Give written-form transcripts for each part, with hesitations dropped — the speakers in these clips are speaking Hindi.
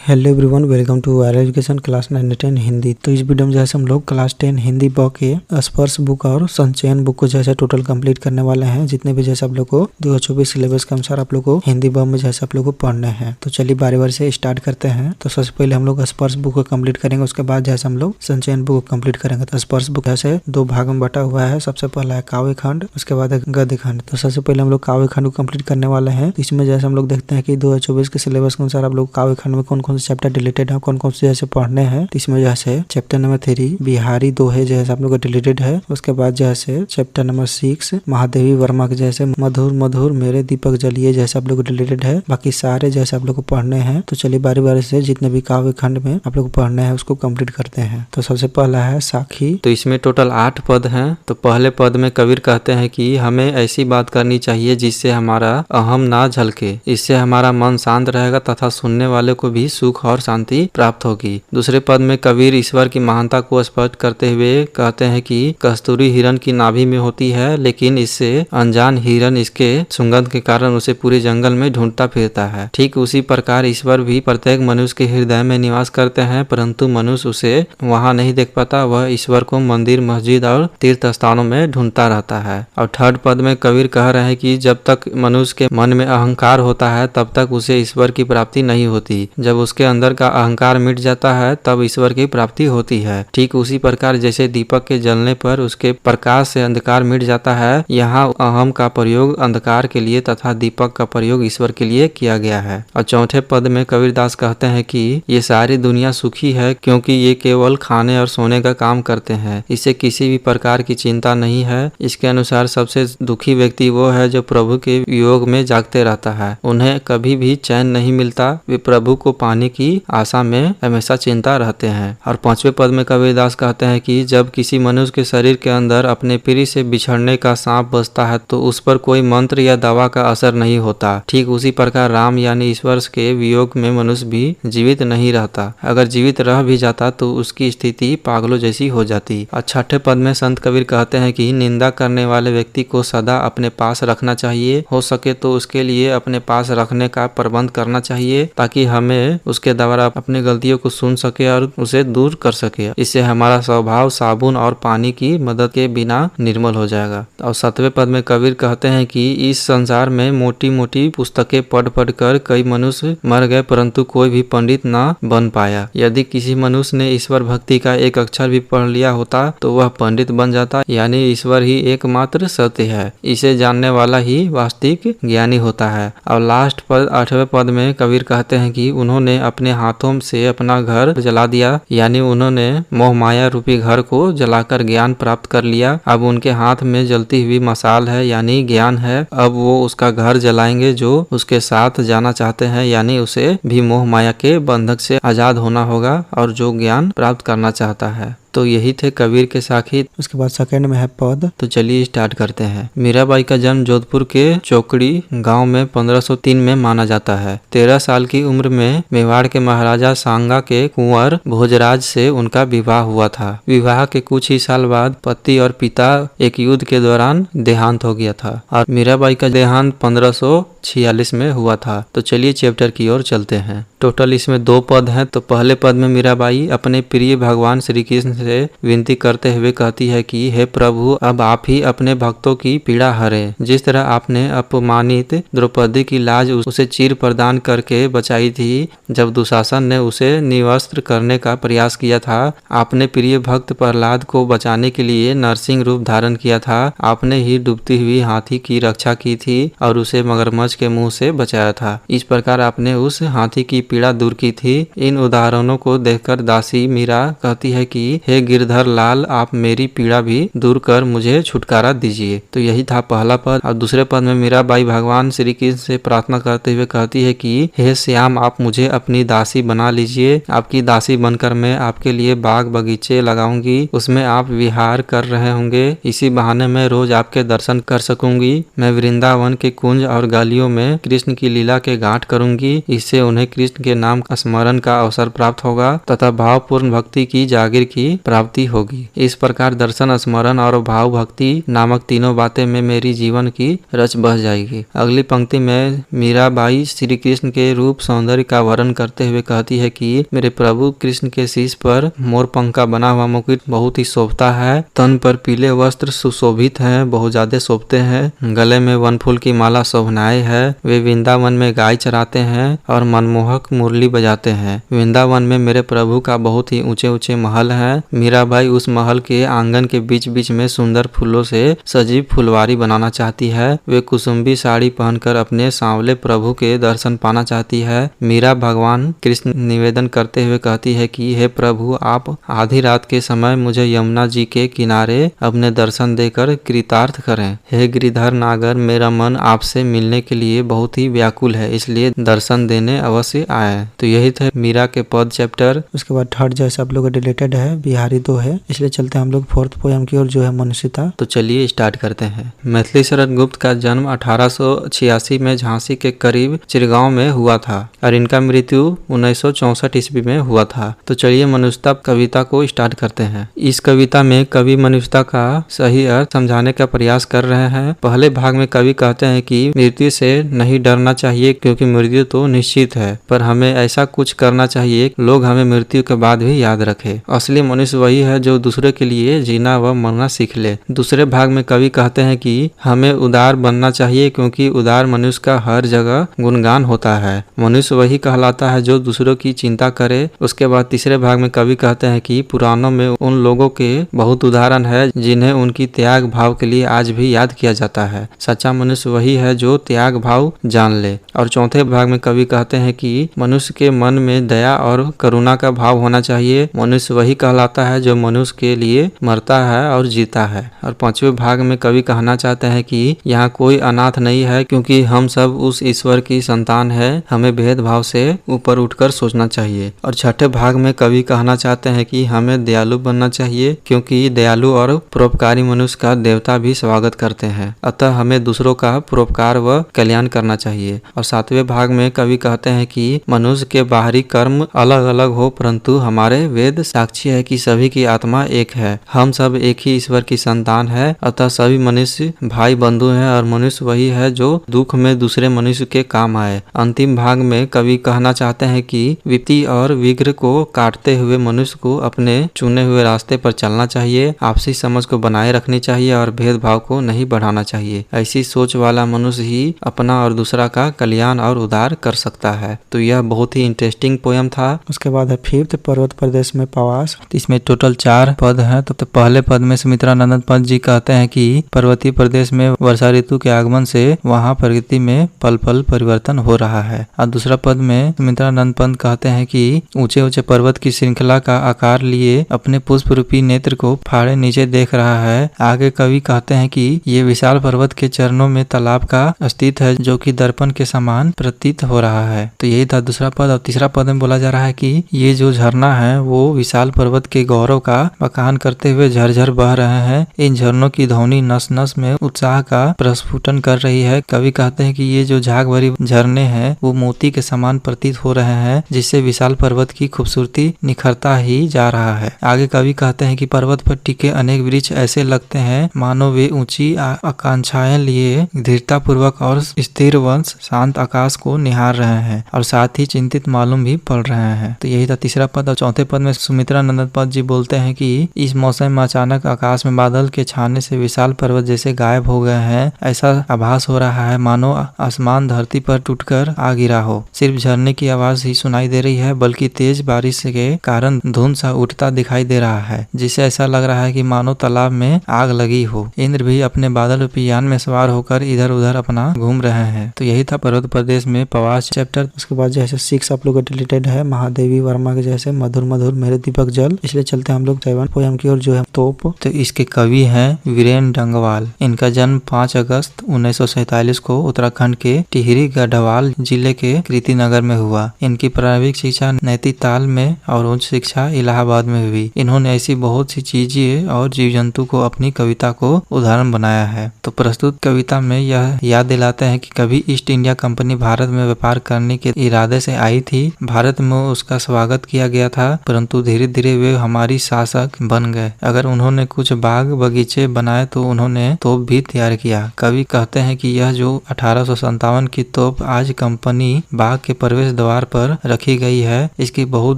Hello everyone, welcome to our education class 9-10 Hindi. तो इस वीडियो में जैसे हम लोग क्लास 10 हिंदी बुक के स्पर्श बुक और संचयन बुक को जैसे टोटल कंप्लीट करने वाले हैं। जितने भी जैसे आप लोग को 2024 सिलेबस के अनुसार आप लोग को हिंदी बुक में जैसे आप लोग को पढ़ने हैं। तो चलिए बारी बारी से स्टार्ट करते हैं। तो सबसे पहले हम लोग स्पर्श बुक को कम्प्लीट करेंगे, उसके बाद जैसे हम लोग संचयन बुक को कम्प्लीट करेंगे। तो स्पर्श बुक जैसे दो भाग में बटा हुआ है। सबसे पहला है काव्य खंड, उसके बाद है गद्य खंड। तो सबसे पहले हम लोग काव्य खंड को कम्प्लीट करने वाले हैं। इसमें जैसे हम लोग देखते हैं कि 2024 के सिलेबस के अनुसार आप लोग काव्य खंड में कौन कौन से चैप्टर डिलीटेड है, कौन कौन से जैसे पढ़ने हैं। तो इसमें जैसे चैप्टर नंबर 3 बिहारी दोहे जैसे आप लोग का डिलीटेड है। उसके बाद जैसे चैप्टर नंबर 6 महादेवी वर्मा के जैसे मधुर मधुर मेरे दीपक जलिए जैसे आप लोग को डिलीटेड है। बाकी सारे जैसे आप लोग को पढ़ने हैं। तो चलिए बारी बारी से जितने भी काव्य खंड में आप लोग को पढ़ने हैं उसको कंप्लीट करते हैं। तो सबसे पहला है साखी। तो इसमें टोटल 8 पद हैं। तो पहले पद में कबीर कहते हैं कि हमें ऐसी बात करनी चाहिए जिससे हमारा अहम ना झलके, इससे हमारा मन शांत रहेगा तथा सुनने वाले को भी सुख और शांति प्राप्त होगी। दूसरे पद में कबीर ईश्वर की महानता को स्पष्ट करते हुए कहते हैं कि कस्तूरी हिरण की नाभि में होती है, लेकिन इससे अनजान हिरण इसके सुगंध के कारण उसे पूरे जंगल में ढूंढता फिरता है। ठीक उसी प्रकार ईश्वर भी प्रत्येक मनुष्य के हृदय में निवास करते हैं, परंतु मनुष्य उसे वहां नहीं देख पाता। वह ईश्वर को मंदिर, मस्जिद और तीर्थ स्थानों में ढूंढता रहता है। और थर्ड पद में कबीर कह रहे हैं कि जब तक मनुष्य के मन में अहंकार होता है तब तक उसे ईश्वर की प्राप्ति नहीं होती। जब उसके अंदर का अहंकार मिट जाता है तब ईश्वर की प्राप्ति होती है। ठीक उसी प्रकार जैसे दीपक के जलने पर उसके प्रकाश से अंधकार मिट जाता है, यहाँ अहम का प्रयोग अंधकार के लिए तथा दीपक का प्रयोग ईश्वर के लिए किया गया है। और चौथे पद में कबीरदास कहते हैं कि ये सारी दुनिया सुखी है क्योंकि ये केवल खाने और सोने का काम करते हैं, इसे किसी भी प्रकार की चिंता नहीं है। इसके अनुसार सबसे दुखी व्यक्ति वो है जो प्रभु के वियोग में जागते रहता है, उन्हें कभी भी चैन नहीं मिलता। वे प्रभु को पाने की आशा में हमेशा चिंता रहते हैं। और पांचवें पद में कबीरदास कहते हैं कि जब किसी मनुष्य के शरीर के अंदर अपने प्रिय से बिछड़ने का सांप बसता है तो उस पर कोई मंत्र या दवा का असर नहीं होता। ठीक उसी प्रकार राम यानी ईश्वर के वियोग में मनुष्य भी जीवित नहीं रहता। अगर जीवित रह भी जाता तो उसकी स्थिति पागलों जैसी हो जाती। और छठे पद में संत कबीर कहते हैं कि निंदा करने वाले व्यक्ति को सदा अपने पास रखना चाहिए, हो सके तो उसके लिए अपने पास रखने का प्रबंध करना चाहिए ताकि हमें उसके द्वारा अपनी गलतियों को सुन सके और उसे दूर कर सके। इससे हमारा स्वभाव साबुन और पानी की मदद के बिना निर्मल हो जाएगा। और 7वें पद में कबीर कहते हैं कि इस संसार में मोटी मोटी पुस्तकें पढ़ पढ़ कर कई मनुष्य मर गए परंतु कोई भी पंडित न बन पाया। यदि किसी मनुष्य ने ईश्वर भक्ति का एक अक्षर भी पढ़ लिया होता तो वह पंडित बन जाता, यानी ईश्वर ही एकमात्र सत्य है। इसे जानने वाला ही वास्तविक ज्ञानी होता है। और लास्ट पद 8वें पद में कबीर कहते हैं कि उन्होंने अपने हाथों से अपना घर जला दिया, यानी उन्होंने मोह माया रूपी घर को जलाकर ज्ञान प्राप्त कर लिया। अब उनके हाथ में जलती हुई मशाल है, यानी ज्ञान है। अब वो उसका घर जलाएंगे जो उसके साथ जाना चाहते हैं, यानी उसे भी मोह माया के बंधक से आजाद होना होगा और जो ज्ञान प्राप्त करना चाहता है। तो यही थे कबीर के साखी। उसके बाद सेकंड में है पद। तो चलिए स्टार्ट करते हैं। मीराबाई का जन्म जोधपुर के चौकड़ी गांव में 1503 में माना जाता है। 13 साल की उम्र में मेवाड़ के महाराजा सांगा के कुंवर भोजराज से उनका विवाह हुआ था। विवाह के कुछ ही साल बाद पति और पिता एक युद्ध के दौरान देहांत हो गया था और मीराबाई का देहांत 1546 में हुआ था। तो चलिए चैप्टर की ओर चलते हैं। टोटल इसमें 2 पद हैं। तो पहले पद में मीराबाई अपने प्रिय भगवान श्री कृष्ण से विनती करते हुए कहती है कि हे प्रभु, अब आप ही अपने भक्तों की पीड़ा हरे। जिस तरह आपने अपमानित द्रौपदी की लाज उसे चीर प्रदान करके बचाई थी जब दुशासन ने उसे निवस्त्र करने का प्रयास किया था, आपने प्रिय भक्त प्रहलाद को बचाने के लिए नरसिंह रूप धारण किया था। आपने ही डूबती हुई हाथी की रक्षा की थी और उसे मगरमच्छ के मुंह से बचाया था। इस प्रकार आपने उस हाथी की पीड़ा दूर की थी। इन उदाहरणों को देखकर दासी मीरा कहती है कि हे गिरधर लाल, आप मेरी पीड़ा भी दूर कर मुझे छुटकारा दीजिए। तो यही था पहला पद। और दूसरे पद में मीराबाई भगवान श्री कृष्ण से प्रार्थना करते हुए कहती है कि हे श्याम, आप मुझे अपनी दासी बना लीजिए। आपकी दासी बनकर मैं आपके लिए बाग बगीचे लगाऊंगी, उसमें आप विहार कर रहे होंगे। इसी बहाने मैं रोज आपके दर्शन कर सकूंगी। मैं वृंदावन के कुंज और गलियों में कृष्ण की लीला के गांठ करूंगी। इससे उन्हें कृष्ण कृष्ण के नाम स्मरण का अवसर प्राप्त होगा तथा भावपूर्ण भक्ति की जागीर की प्राप्ति होगी। इस प्रकार दर्शन, स्मरण और भाव भक्ति नामक तीनों बातें में मेरी जीवन की रच बस जाएगी। अगली पंक्ति में मीराबाई श्री कृष्ण के रूप सौंदर्य का वर्णन करते हुए कहती है कि मेरे प्रभु कृष्ण के शीश पर मोर पंख का बना हुआ मुकुट बहुत ही शोभता है। तन पर पीले वस्त्र सुशोभित हैं, बहुत ज्यादा शोभते हैं। गले में वनफूल की माला शोभनाए है। वे वृंदावन में गाय चराते हैं और मनमोहक मुरली बजाते हैं। वृंदावन में मेरे प्रभु का बहुत ही ऊंचे ऊंचे महल है। मीराबाई उस महल के आंगन के बीच बीच में सुंदर फूलों से सजी फुलवारी बनाना चाहती है। वे कुसुम्बी साड़ी पहनकर अपने सांवले प्रभु के दर्शन पाना चाहती है। मीरा भगवान कृष्ण निवेदन करते हुए कहती है कि हे प्रभु, आप आधी रात के समय मुझे यमुना जी के किनारे अपने दर्शन देकर कृतार्थ करें। हे गिरिधर नागर, मेरा मन आपसे मिलने के लिए बहुत ही व्याकुल है, इसलिए दर्शन देने अवश्य आए। तो यही थे मीरा के पद चैप्टर। उसके बाद थर्ड जो है सब लोग रिलेटेड है, बिहारी 2 है, इसलिए चलते हैं हम लोग फोर्थ पोयम की ओर जो है मनुष्यता। तो चलिए स्टार्ट करते हैं। मैथिली शरद गुप्त का जन्म 1886 में झांसी के करीब चिरगांव में हुआ था और इनका मृत्यु 1964 ईस्वी में हुआ था। तो चलिए मनुष्यता कविता को स्टार्ट करते हैं। इस कविता में कवि मनुष्यता का सही अर्थ समझाने का प्रयास कर रहे हैं। पहले भाग में कवि कहते हैं कि मृत्यु से नहीं डरना चाहिए क्योंकि मृत्यु तो निश्चित है, पर हमें ऐसा कुछ करना चाहिए लोग हमें मृत्यु के बाद भी याद रखें। असली मनुष्य वही है जो दूसरे के लिए जीना व मरना सीख ले। दूसरे भाग में कवि कहते हैं कि हमें उदार बनना चाहिए क्योंकि उदार मनुष्य का हर जगह गुणगान होता है। मनुष्य वही कहलाता है जो दूसरों की चिंता करे। उसके बाद तीसरे भाग में कवि कहते हैं कि पुराणों में उन लोगों के बहुत उदाहरण है जिन्हें उनकी त्याग भाव के लिए आज भी याद किया जाता है। सच्चा मनुष्य वही है जो त्याग भाव जान ले। और चौथे भाग में कवि कहते हैं कि मनुष्य के मन में दया और करुणा का भाव होना चाहिए। मनुष्य वही कहलाता है जो मनुष्य के लिए मरता है और जीता है। और पांचवें भाग में कवि कहना चाहते हैं कि यहाँ कोई अनाथ नहीं है क्योंकि हम सब उस ईश्वर की संतान है। हमें भेदभाव से ऊपर उठकर सोचना चाहिए। और छठे भाग में कवि कहना चाहते हैं कि हमें दयालु बनना चाहिए क्योंकि दयालु और परोपकारी मनुष्य का देवता भी स्वागत करते हैं। अतः हमें दूसरों का परोपकार व कल्याण करना चाहिए। और सातवें भाग में कवि कहते हैं कि मनुष्य के बाहरी कर्म अलग अलग हो परंतु हमारे वेद साक्षी है कि सभी की आत्मा एक है। हम सब एक ही ईश्वर की संतान है। अतः सभी मनुष्य भाई बंधु हैं और मनुष्य वही है जो दुख में दूसरे मनुष्य के काम आए। अंतिम भाग में कवि कहना चाहते हैं कि विपत्ति और विघ्न को काटते हुए मनुष्य को अपने चुने हुए रास्ते पर चलना चाहिए। आपसी समझ को बनाए रखनी चाहिए और भेदभाव को नहीं बढ़ाना चाहिए। ऐसी सोच वाला मनुष्य ही अपना और दूसरा का कल्याण और उद्धार कर सकता है। तो यह बहुत ही इंटरेस्टिंग पोयम था। उसके बाद है फिफ्थ, पर्वत प्रदेश में प्रवास। इसमें टोटल 4 पद हैं। तो पहले पद में सुमित्रानंद पंत जी कहते हैं कि पर्वतीय प्रदेश में वर्षा ऋतु के आगमन से वहां प्रकृति में पल पल परिवर्तन हो रहा है। और दूसरा पद में सुमित्रानंद पंत कहते हैं कि ऊंचे ऊंचे पर्वत की श्रृंखला का आकार लिए अपने पुष्प रूपी नेत्र को फाड़े नीचे देख रहा है। आगे कवि कहते हैं कि ये विशाल पर्वत के चरणों में तालाब का अस्तित्व है जो कि दर्पण के समान प्रतीत हो रहा है। तो यही था दूसरा पद। और तीसरा पद में बोला जा रहा है कि ये जो झरना है वो विशाल पर्वत के गौरव का बखान करते हुए झरझर बह रहे हैं। इन झरनों की ध्वनि नस नस में उत्साह का प्रस्फुटन कर रही है। कवि कहते हैं कि ये जो झाग भरी झरने हैं वो मोती के समान प्रतीत हो रहे हैं जिससे विशाल पर्वत की खूबसूरती निखरता ही जा रहा है। आगे कवि कहते हैं कि पर्वत पर टिके अनेक वृक्ष ऐसे लगते हैं मानो वे ऊंची आकांक्षाएं लिए धीरता पूर्वक और स्थिर व शांत आकाश को निहार रहे हैं और साथ ही चिंतित मालूम भी पड़ रहे हैं। तो यही था तीसरा पद। और चौथे पद में सुमित्रानंद पंत जी बोलते हैं कि इस मौसम में अचानक आकाश में बादल के छाने से विशाल पर्वत जैसे गायब हो गए हैं। ऐसा आभास हो रहा है मानो आसमान धरती पर टूटकर आ गिरा हो। सिर्फ झरने की आवाज ही सुनाई दे रही है बल्कि तेज बारिश के कारण धुंध सा उठता दिखाई दे रहा है जिससे ऐसा लग रहा है कि मानो तालाब में आग लगी हो। इंद्र भी अपने बादल रूपी यान में सवार होकर इधर उधर अपना घूम रहे हैं। तो यही था पर्वत प्रदेश में प्रवास चैप्टर। उसके बाद जैसे 6 आप लोग रिलेटेड है महादेवी वर्मा के जैसे मधुर मधुर मेरे दीपक जल। इसलिए चलते हैं हम लोग 7 पोयम की ओर जो है तोप। तो इसके कवि हैं वीरेन डंगवाल। इनका जन्म 5 अगस्त 1947 को उत्तराखंड के टिहरी गढ़वाल जिले के कृति नगर में हुआ। इनकी प्रारंभिक शिक्षा नैनीताल में और उच्च शिक्षा इलाहाबाद में हुई। इन्होंने ऐसी बहुत सी चीजें और जीव जंतु को अपनी कविता को उदाहरण बनाया है। तो प्रस्तुत कविता में यह याद दिलाते हैं कि कभी ईस्ट इंडिया कंपनी भारत में व्यापार करने के इरादे इरादे से आई थी। भारत में उसका स्वागत किया गया था, परंतु धीरे धीरे वे हमारी शासक बन गए। अगर उन्होंने कुछ बाग बगीचे बनाए तो उन्होंने तोप भी तैयार किया। कवि कहते हैं कि यह जो 1857 की तोप आज कंपनी बाग के प्रवेश द्वार पर रखी गई है, इसकी बहुत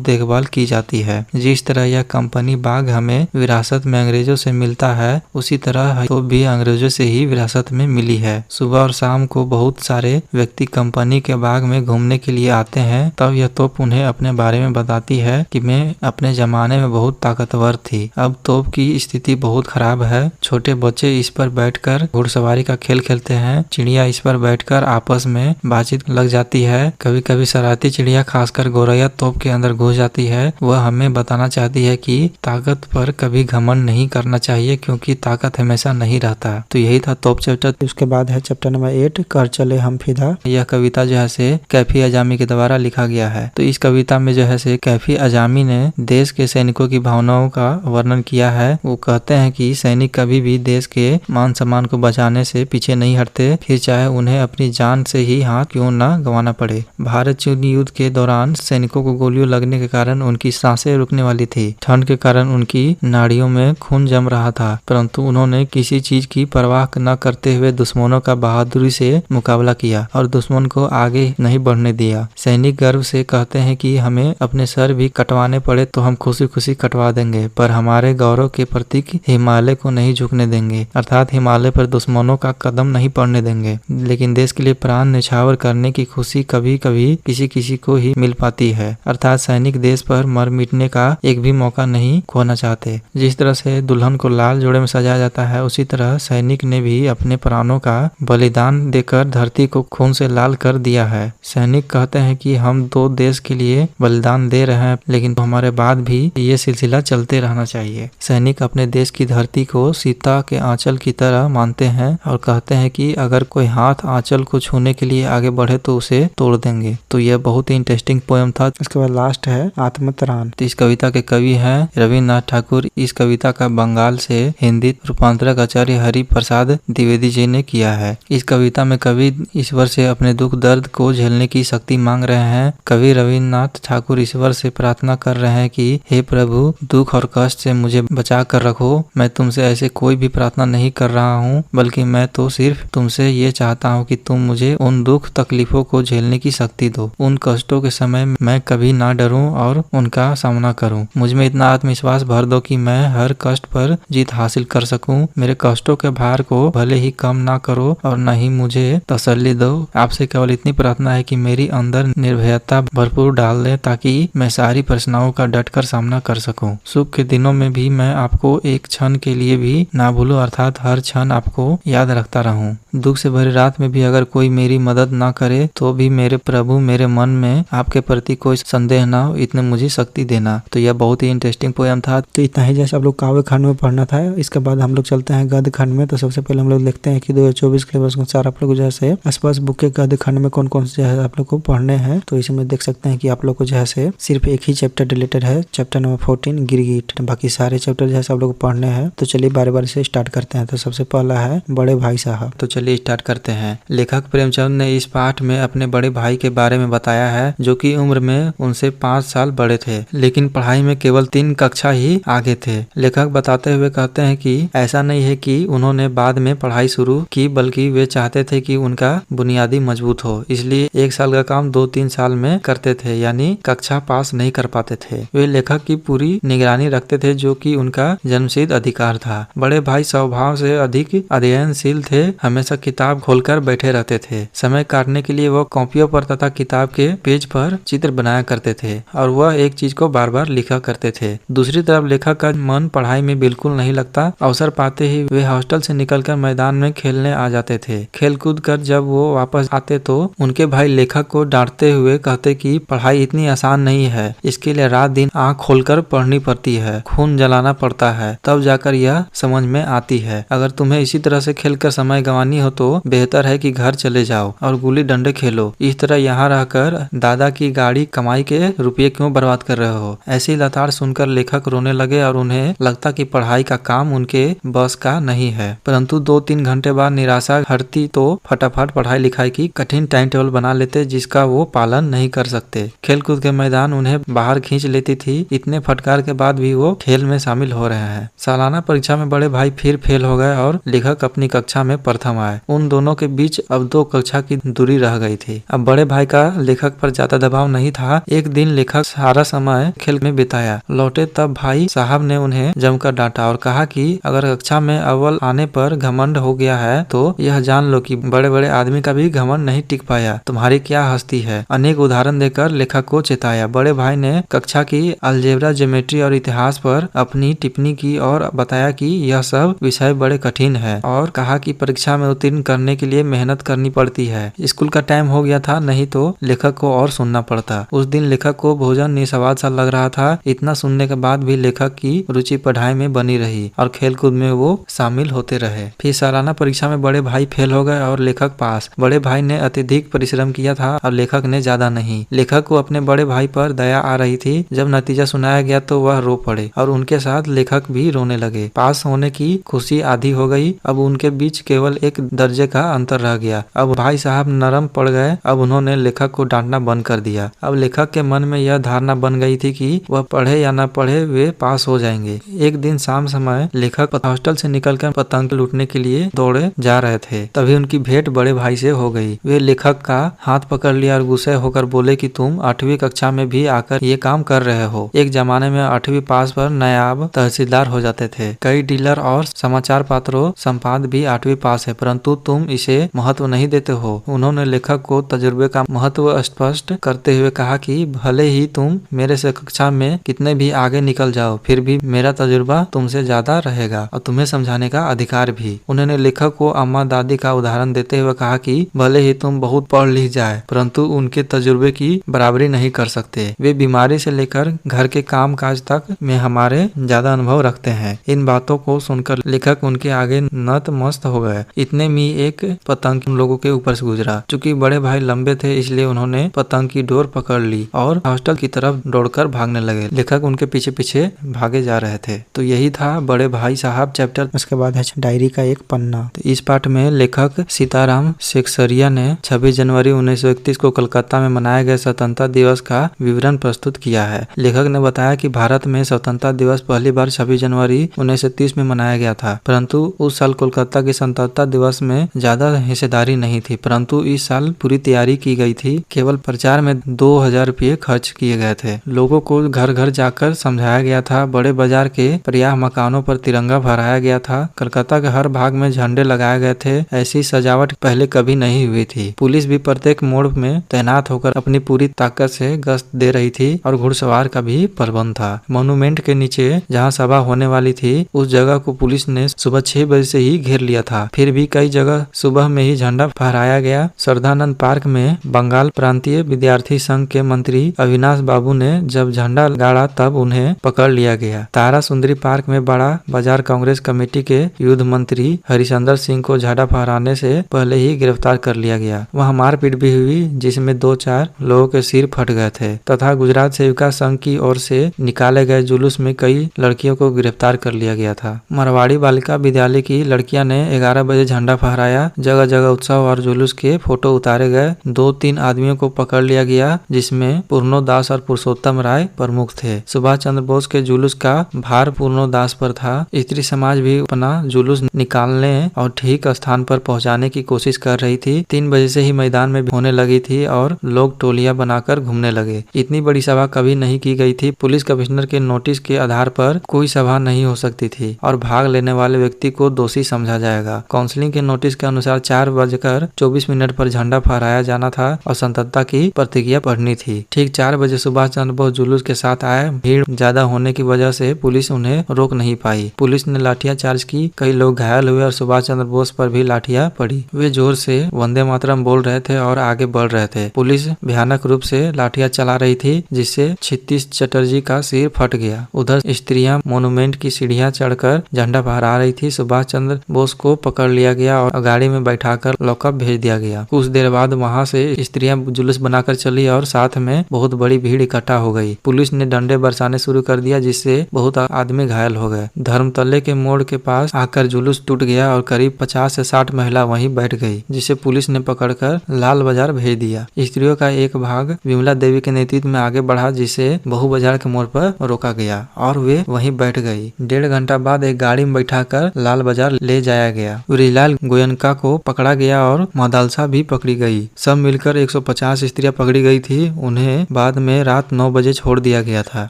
देखभाल की जाती है। जिस तरह यह कंपनी बाग हमें विरासत में अंग्रेजों से मिलता है, उसी तरह तोप भी अंग्रेजों से ही विरासत में मिली है। सुबह और शाम को बहुत सारे व्यक्ति कंपनी के बाग में घूमने के लिए आते हैं। तब यह तोप उन्हें अपने बारे में बताती है कि मैं अपने जमाने में बहुत ताकतवर थी, अब तोप की स्थिति बहुत खराब है। छोटे बच्चे इस पर बैठकर घुड़सवारी का खेल खेलते हैं, चिड़िया इस पर बैठकर आपस में बातचीत लग जाती है। कभी कभी शरारती चिड़िया खासकर गौरैया तोप के अंदर घुस जाती है। वह हमें बताना चाहती है कि ताकत पर कभी घमंड नहीं करना चाहिए, क्योंकि ताकत हमेशा नहीं रहता। तो यही था तोप चैप्टर। उसके बाद है चैप्टर नंबर 8, कर चले हम फिदा। यह कविता जो है से कैफी अजामी के द्वारा लिखा गया है। तो इस कविता में जो है से कैफी अजामी ने देश के सैनिकों की भावनाओं का वर्णन किया है। वो कहते हैं कि सैनिक कभी भी देश के मान सम्मान को बचाने से पीछे नहीं हटते, फिर चाहे उन्हें अपनी जान से ही हाथ क्यों न गंवाना पड़े। भारत चीन युद्ध के दौरान सैनिकों को गोलियों लगने के कारण उनकी सांसें रुकने वाली थी। ठंड के कारण उनकी नाड़ियों में खून जम रहा था, परंतु उन्होंने किसी चीज की परवाह न करते हुए दुश्मनों का बहादुरी से मुकाबला किया और दुश्मन को आगे नहीं बढ़ने दिया। सैनिक गर्व से कहते हैं कि हमें अपने सर भी कटवाने पड़े तो हम खुशी खुशी कटवा देंगे, पर हमारे गौरव के प्रतीक हिमालय को नहीं झुकने देंगे, अर्थात हिमालय पर दुश्मनों का कदम नहीं पड़ने देंगे। लेकिन देश के लिए प्राण न्यौछावर करने की खुशी कभी कभी किसी किसी को ही मिल पाती है, अर्थात सैनिक देश पर मर मिटने का एक भी मौका नहीं खोना चाहते। जिस तरह से दुल्हन को लाल जोड़े में सजाया जाता है, उसी तरह सैनिक ने भी अपने प्राणों का बलिदान देकर धरती को खून से लाल कर दिया है। सैनिक कहते हैं कि हम तो देश के लिए बलिदान दे रहे हैं, लेकिन हमारे बाद भी ये सिलसिला चलते रहना चाहिए। सैनिक अपने देश की धरती को सीता के आंचल की तरह मानते हैं और कहते हैं कि अगर कोई हाथ आंचल को छूने के लिए आगे बढ़े तो उसे तोड़ देंगे। तो यह बहुत ही इंटरेस्टिंग पोएम था। इसके बाद लास्ट है आत्मतरान। तो इस कविता के कवि हैं रविन्द्रनाथ ठाकुर। इस कविता का बंगाल से हिंदी रूपांतरक आचार्य हरि प्रसाद द्विवेदी जी ने किया है। इस कविता में कवि ईश्वर से अपने दुख दर्द को झेलने की शक्ति मांग रहे हैं। कवि रविन्द्रनाथ ठाकुर ईश्वर से प्रार्थना कर रहे हैं कि हे प्रभु, दुख और कष्ट से मुझे बचा कर रखो। मैं तुमसे ऐसे कोई भी प्रार्थना नहीं कर रहा हूँ, बल्कि मैं तो सिर्फ तुमसे ये चाहता हूँ कि तुम मुझे उन दुख तकलीफों को झेलने की शक्ति दो। उन कष्टों के समय मैं कभी ना डरूं और उनका सामना करूं। मुझ में इतना आत्मविश्वास भर दो कि मैं हर कष्ट पर जीत हासिल कर सकूं। मेरे कष्टों के भार को भले ही कम ना करो और न ही मुझे तसल्ली दो। आपसे केवल इतनी प्रार्थना है कि मेरी अंदर निर्भयता भरपूर डाल दे, ताकि मैं सारी प्रश्नाओं का डटकर सामना कर सकूं। सुख के दिनों में भी मैं आपको एक क्षण के लिए भी ना भूलूं, अर्थात हर क्षण आपको याद रखता रहूं। दुख से भरी रात में भी अगर कोई मेरी मदद ना करे तो भी मेरे प्रभु, मेरे मन में आपके प्रति कोई संदेह ना हो, इतने मुझे शक्ति देना। तो यह बहुत ही इंटरेस्टिंग पोएम था। तो इतना ही जैसे आप लोग काव्य खंड में पढ़ना था। इसके बाद हम लोग चलते हैं गद्य खंड में। तो सबसे पहले हम लोग देखते हैं कि 2024 के सिलेबस के अनुसार आप लोग जैसे स्पर्श बुक के गद्य खंड में कौन कौन से जो है आप लोग को पढ़ने हैं। तो इसमें देख सकते हैं कि आप लोग को जो है सिर्फ एक ही चैप्टर रिलेटेड है, चैप्टर नंबर 14 गिरगिट। बाकी सारे चैप्टर जो है आप लोग को पढ़ने हैं। तो चलिए बारी बारी से स्टार्ट करते हैं। तो सबसे पहला है बड़े भाई साहब। तो चलिए स्टार्ट करते हैं। लेखक प्रेमचंद ने इस पाठ में अपने बड़े भाई के बारे में बताया है, जो कि उम्र में उनसे 5 साल बड़े थे, लेकिन पढ़ाई में केवल 3 कक्षा ही आगे थे। लेखक बताते हुए कहते हैं कि ऐसा नहीं है कि उन्होंने बाद में पढ़ाई शुरू की, बल्कि वे चाहते थे कि उनका बुनियादी मजबूत हो, इसलिए 1 साल का काम 2-3 साल में करते थे, यानी कक्षा पास नहीं कर पाते थे। वे लेखक की पूरी निगरानी रखते थे, जो कि उनका जन्मसिद्ध अधिकार था। बड़े भाई स्वभाव से अधिक अध्ययनशील थे, हमेशा किताब खोलकर बैठे रहते थे। समय काटने के लिए वह कॉपियों पर तथा किताब के पेज पर चित्र बनाया करते थे और वह एक चीज को बार बार लिखा करते थे। दूसरी तरफ लेखक का मन पढ़ाई में बिल्कुल नहीं लगता। अवसर पाते ही वे हॉस्टल से निकलकर मैदान में खेलने आ जाते थे। खेल कूद कर जब वो वापस आते तो उनके भाई लेखक को डांटते हुए कहते कि पढ़ाई इतनी आसान नहीं है, इसके लिए रात दिन आँख खोलकर पढ़नी पड़ती है, खून जलाना पड़ता है, तब जाकर यह समझ में आती है। अगर तुम्हें इसी तरह से खेलकर समय गंवानी हो तो बेहतर है कि घर चले जाओ और गुल्ली डंडे खेलो। इस तरह यहाँ रहकर दादा की गाड़ी कमाई के रुपये क्यों बर्बाद कर रहे हो। ऐसी लताड़ सुनकर लेखक रोने लगे और उन्हें लगता कि पढ़ाई का काम उनके बस का नहीं है। परंतु 2-3 घंटे बाद निराशा हटती तो फटाफट पढ़ाई लिखाई की कठिन टाइम टेबल बना लेते, जिसका वो पालन नहीं कर सकते। खेलकूद के मैदान उन्हें बाहर खींच लेती थी। इतने फटकार के बाद भी वो खेल में शामिल हो रहे हैं। सालाना परीक्षा में बड़े भाई फिर फेल हो गए और लेखक अपनी कक्षा में प्रथम आए। उन दोनों के बीच अब 2 कक्षा की दूरी रह गई थी। अब बड़े भाई का लेखक पर ज्यादा दबाव नहीं था। एक दिन लेखक सारा समय खेल में बिताया। लौटे तब भाई साहब ने उन्हें जमकर डांटा और कहा कि अगर कक्षा में अव्वल आने पर घमंड हो गया है तो यह जान लो कि बड़े बड़े आदमी का भी घमंड नहीं टिक पाया। तुम्हारी क्या हस्ती है। अनेक उदाहरण देकर लेखक को चेताया। बड़े भाई ने कक्षा की अलजेब्रा, ज्योमेट्री और इतिहास पर अपनी टिप्पणी की और बताया कि यह सब विषय बड़े कठिन है और कहा कि परीक्षा में उत्तीर्ण करने के लिए मेहनत करनी पड़ती है। स्कूल का टाइम हो गया था, नहीं तो लेखक को और सुनना पड़ता। उस दिन लेखक को भोजन निस्वाद सा लग रहा था। इतना सुनने के बाद भी लेखक की रुचि पढ़ाई में बनी रही और खेलकूद में वो शामिल होते रहे। फिर सालाना परीक्षा में बड़े भाई फेल हो गए और लेखक पास। बड़े भाई ने अत्यधिक परिश्रम किया था और लेखक ने ज्यादा नहीं। लेखक को अपने बड़े भाई पर दया आ रही थी। जब नतीजा सुनाया गया तो वह रो पड़े और उनके साथ लेखक भी रोने लगे। पास होने की खुशी आधी हो गई। अब उनके बीच केवल एक दर्जे का अंतर रह गया। अब भाई साहब नरम पड़ गए। अब उन्होंने लेखक को डांटना बंद कर दिया। अब लेखक के मन में यह धारणा बन गई थी कि वह पढ़े या न पढ़े वे पास हो जाएंगे। एक दिन शाम समय लेखक हॉस्टल से निकलकर पतंग लूटने के लिए दौड़े जा रहे थे। तभी उनकी भेंट बड़े भाई से हो गई। वे लेखक का हाथ पकड़ लिया और गुस्से होकर बोले कि तुम 8वीं कक्षा में भी आकर ये काम कर रहे हो। एक जमाने में 8वीं पास पर नायाब तहसीलदार हो जाते थे। कई डीलर और समाचार पत्रों संपादक भी 8वीं पास है, परंतु तुम इसे महत्व नहीं देते हो। उन्होंने लेखक को तजुर्बे का महत्व स्पष्ट करते हुए कहा कि भले ही तुम मेरे से कक्षा में कितने भी आगे निकल जाओ, फिर भी मेरा तजुर्बा तुमसे ज्यादा रहेगा और तुम्हें समझाने का अधिकार भी। उन्होंने लेखक को अम्मा दादी का उदाहरण देते हुए कहा कि भले ही तुम बहुत पढ़ लिख जाए, परंतु उनके तजुर्बे की बराबरी नहीं कर सकते। वे बीमारी से लेकर घर के काम काज तक में हमारे ज्यादा अनुभव रखते हैं। इन बातों को सुनकर लेखक उनके आगे नतमस्त हो गए। इतने में एक पतंग उन लोगों के ऊपर से गुजरा। चूंकि बड़े भाई लंबे थे इसलिए उन्होंने पतंग की डोर पकड़ ली और हॉस्टल की तरफ दौड़कर भागने लगे। लेखक उनके पीछे पीछे भागे जा रहे थे। तो यही था बड़े भाई साहब चैप्टर। उसके बाद है डायरी का एक पन्ना। तो इस पाठ में लेखक सीताराम शेखसरिया ने 26 जनवरी 1931 को कोलकाता में मनाए गए स्वतंत्रता दिवस का विवरण प्रस्तुत किया है। लेखक ने बताया कि भारत में स्वतंत्रता दिवस पहली बार 26 जनवरी 1930 में मनाया गया था, परंतु उस साल कोलकाता के स्वतंत्रता दिवस में ज्यादा हिस्सेदारी नहीं थी। परंतु इस साल पूरी तैयारी की गई थी। केवल प्रचार में 2000 रुपये खर्च किए गए थे। लोगों को घर घर जाकर समझाया गया था। बड़े बाजार के पर्याय मकानों पर तिरंगा फहराया गया था। कलकत्ता के हर भाग में झंडे लगाए गए थे। ऐसी सजावट पहले कभी नहीं हुई थी। पुलिस भी प्रत्येक मोड़ में तैनात होकर अपनी पूरी ताकत से गश्त दे रही थी और घुड़सवार का भी प्रबंध था। मॉन्यूमेंट के नीचे जहां सभा होने वाली थी उस जगह को पुलिस ने सुबह 6 बजे से ही घेर लिया था। फिर भी कई जगह सुबह में ही झंडा फहराया गया। श्रद्धानंद पार्क में बंगाल प्रांतीय विद्यार्थी संघ के मंत्री अविनाश बाबू ने जब झंडा गाड़ा तब उन्हें पकड़ लिया गया। तारा सुंदरी पार्क में बड़ा बाजार कांग्रेस कमेटी के युद्ध मंत्री हरिशंदर सिंह को झंडा फहराने से पहले ही गिरफ्तार कर लिया गया। वहां मारपीट भी हुई जिसमें 2-4 लोगों के सिर फट गए थे तथा गुजरात सेविका संघ की ओर से निकाले गए जुलूस में कई लड़कियों को गिरफ्तार कर लिया गया था। मरवाड़ी बालिका विद्यालय की लड़कियां ने 11 बजे झंडा फहराया। जगह जगह उत्सव और जुलूस के फोटो उतारे गए। 2-3 आदमियों को पकड़ लिया गया जिसमें पूर्णो दास और पुरुषोत्तम राय प्रमुख थे। सुभाष चंद्र बोस के जुलूस का भार पूर्णो दास पर था। स्त्री समाज भी अपना जुलूस निकालने और ठीक स्थान पर पहुंचाने की कोशिश कर रही थी। 3 बजे से ही मैदान में होने लगी थी और लोग टोलियां बनाकर घूमने लगे। इतनी बड़ी सभा कभी नहीं की गई थी। पुलिस कमिश्नर के नोटिस के आधार पर कोई सभा नहीं हो सकती थी और भाग लेने वाले व्यक्ति को दोषी समझा जाएगा। काउंसिलिंग के नोटिस के अनुसार 4:24 पर झंडा फहराया जाना था और स्वतंत्रता की प्रतिज्ञा पढ़नी थी। ठीक 4 बजे सुभाष चंद्र बोस जुलूस के साथ आए। भीड़ ज्यादा होने की वजह से पुलिस उन्हें रोक नहीं पाई। पुलिस ने लाठियां चार्ज की। कई लोग घायल हुए और सुभाष चंद्र बोस पर भी लाठियां पड़ी। वे जोर से वंदे मातरम बोल रहे थे और आगे बढ़ रहे थे। पुलिस भयानक रूप से लाठियां चला रही थी जिससे क्षितिज चटर्जी का सिर फट गया। उधर स्त्रियां मोन्यूमेंट की सीढ़ियां चढ़कर झंडा फहरा रही थी। सुभाष चंद्र बोस को पकड़ लिया गया और गाड़ी में बैठाकर लॉकअप भेज दिया गया। कुछ देर बाद वहां से स्त्रियां जुलूस बनाकर चली और साथ में बहुत बड़ी भीड़ इकट्ठा हो गई। पुलिस ने डंडे बरसाने शुरू कर दिया जिससे बहुत आदमी घायल हो गए। धर्मतल्ले के मोड़ के पास आकर जुलूस टूट गया और करीब 50 से 60 महिला वहीं बैठ गई जिसे पुलिस ने पकड़कर लाल बाजार भेज दिया। दिया। स्त्रियों का एक भाग विमला देवी के नेतृत्व में आगे बढ़ा, जिसे बहु बाजार के मोड़ पर रोका गया और वे वहीं बैठ गई। 1.5 घंटा बाद एक गाड़ी में बैठाकर लाल बाजार ले जाया गया। ब्रिजलाल गोयनका को पकड़ा गया और मदालसा भी पकड़ी गई। सब मिलकर 150 स्त्रियां पकड़ी गई थी। उन्हें बाद में रात 9 बजे छोड़ दिया गया था।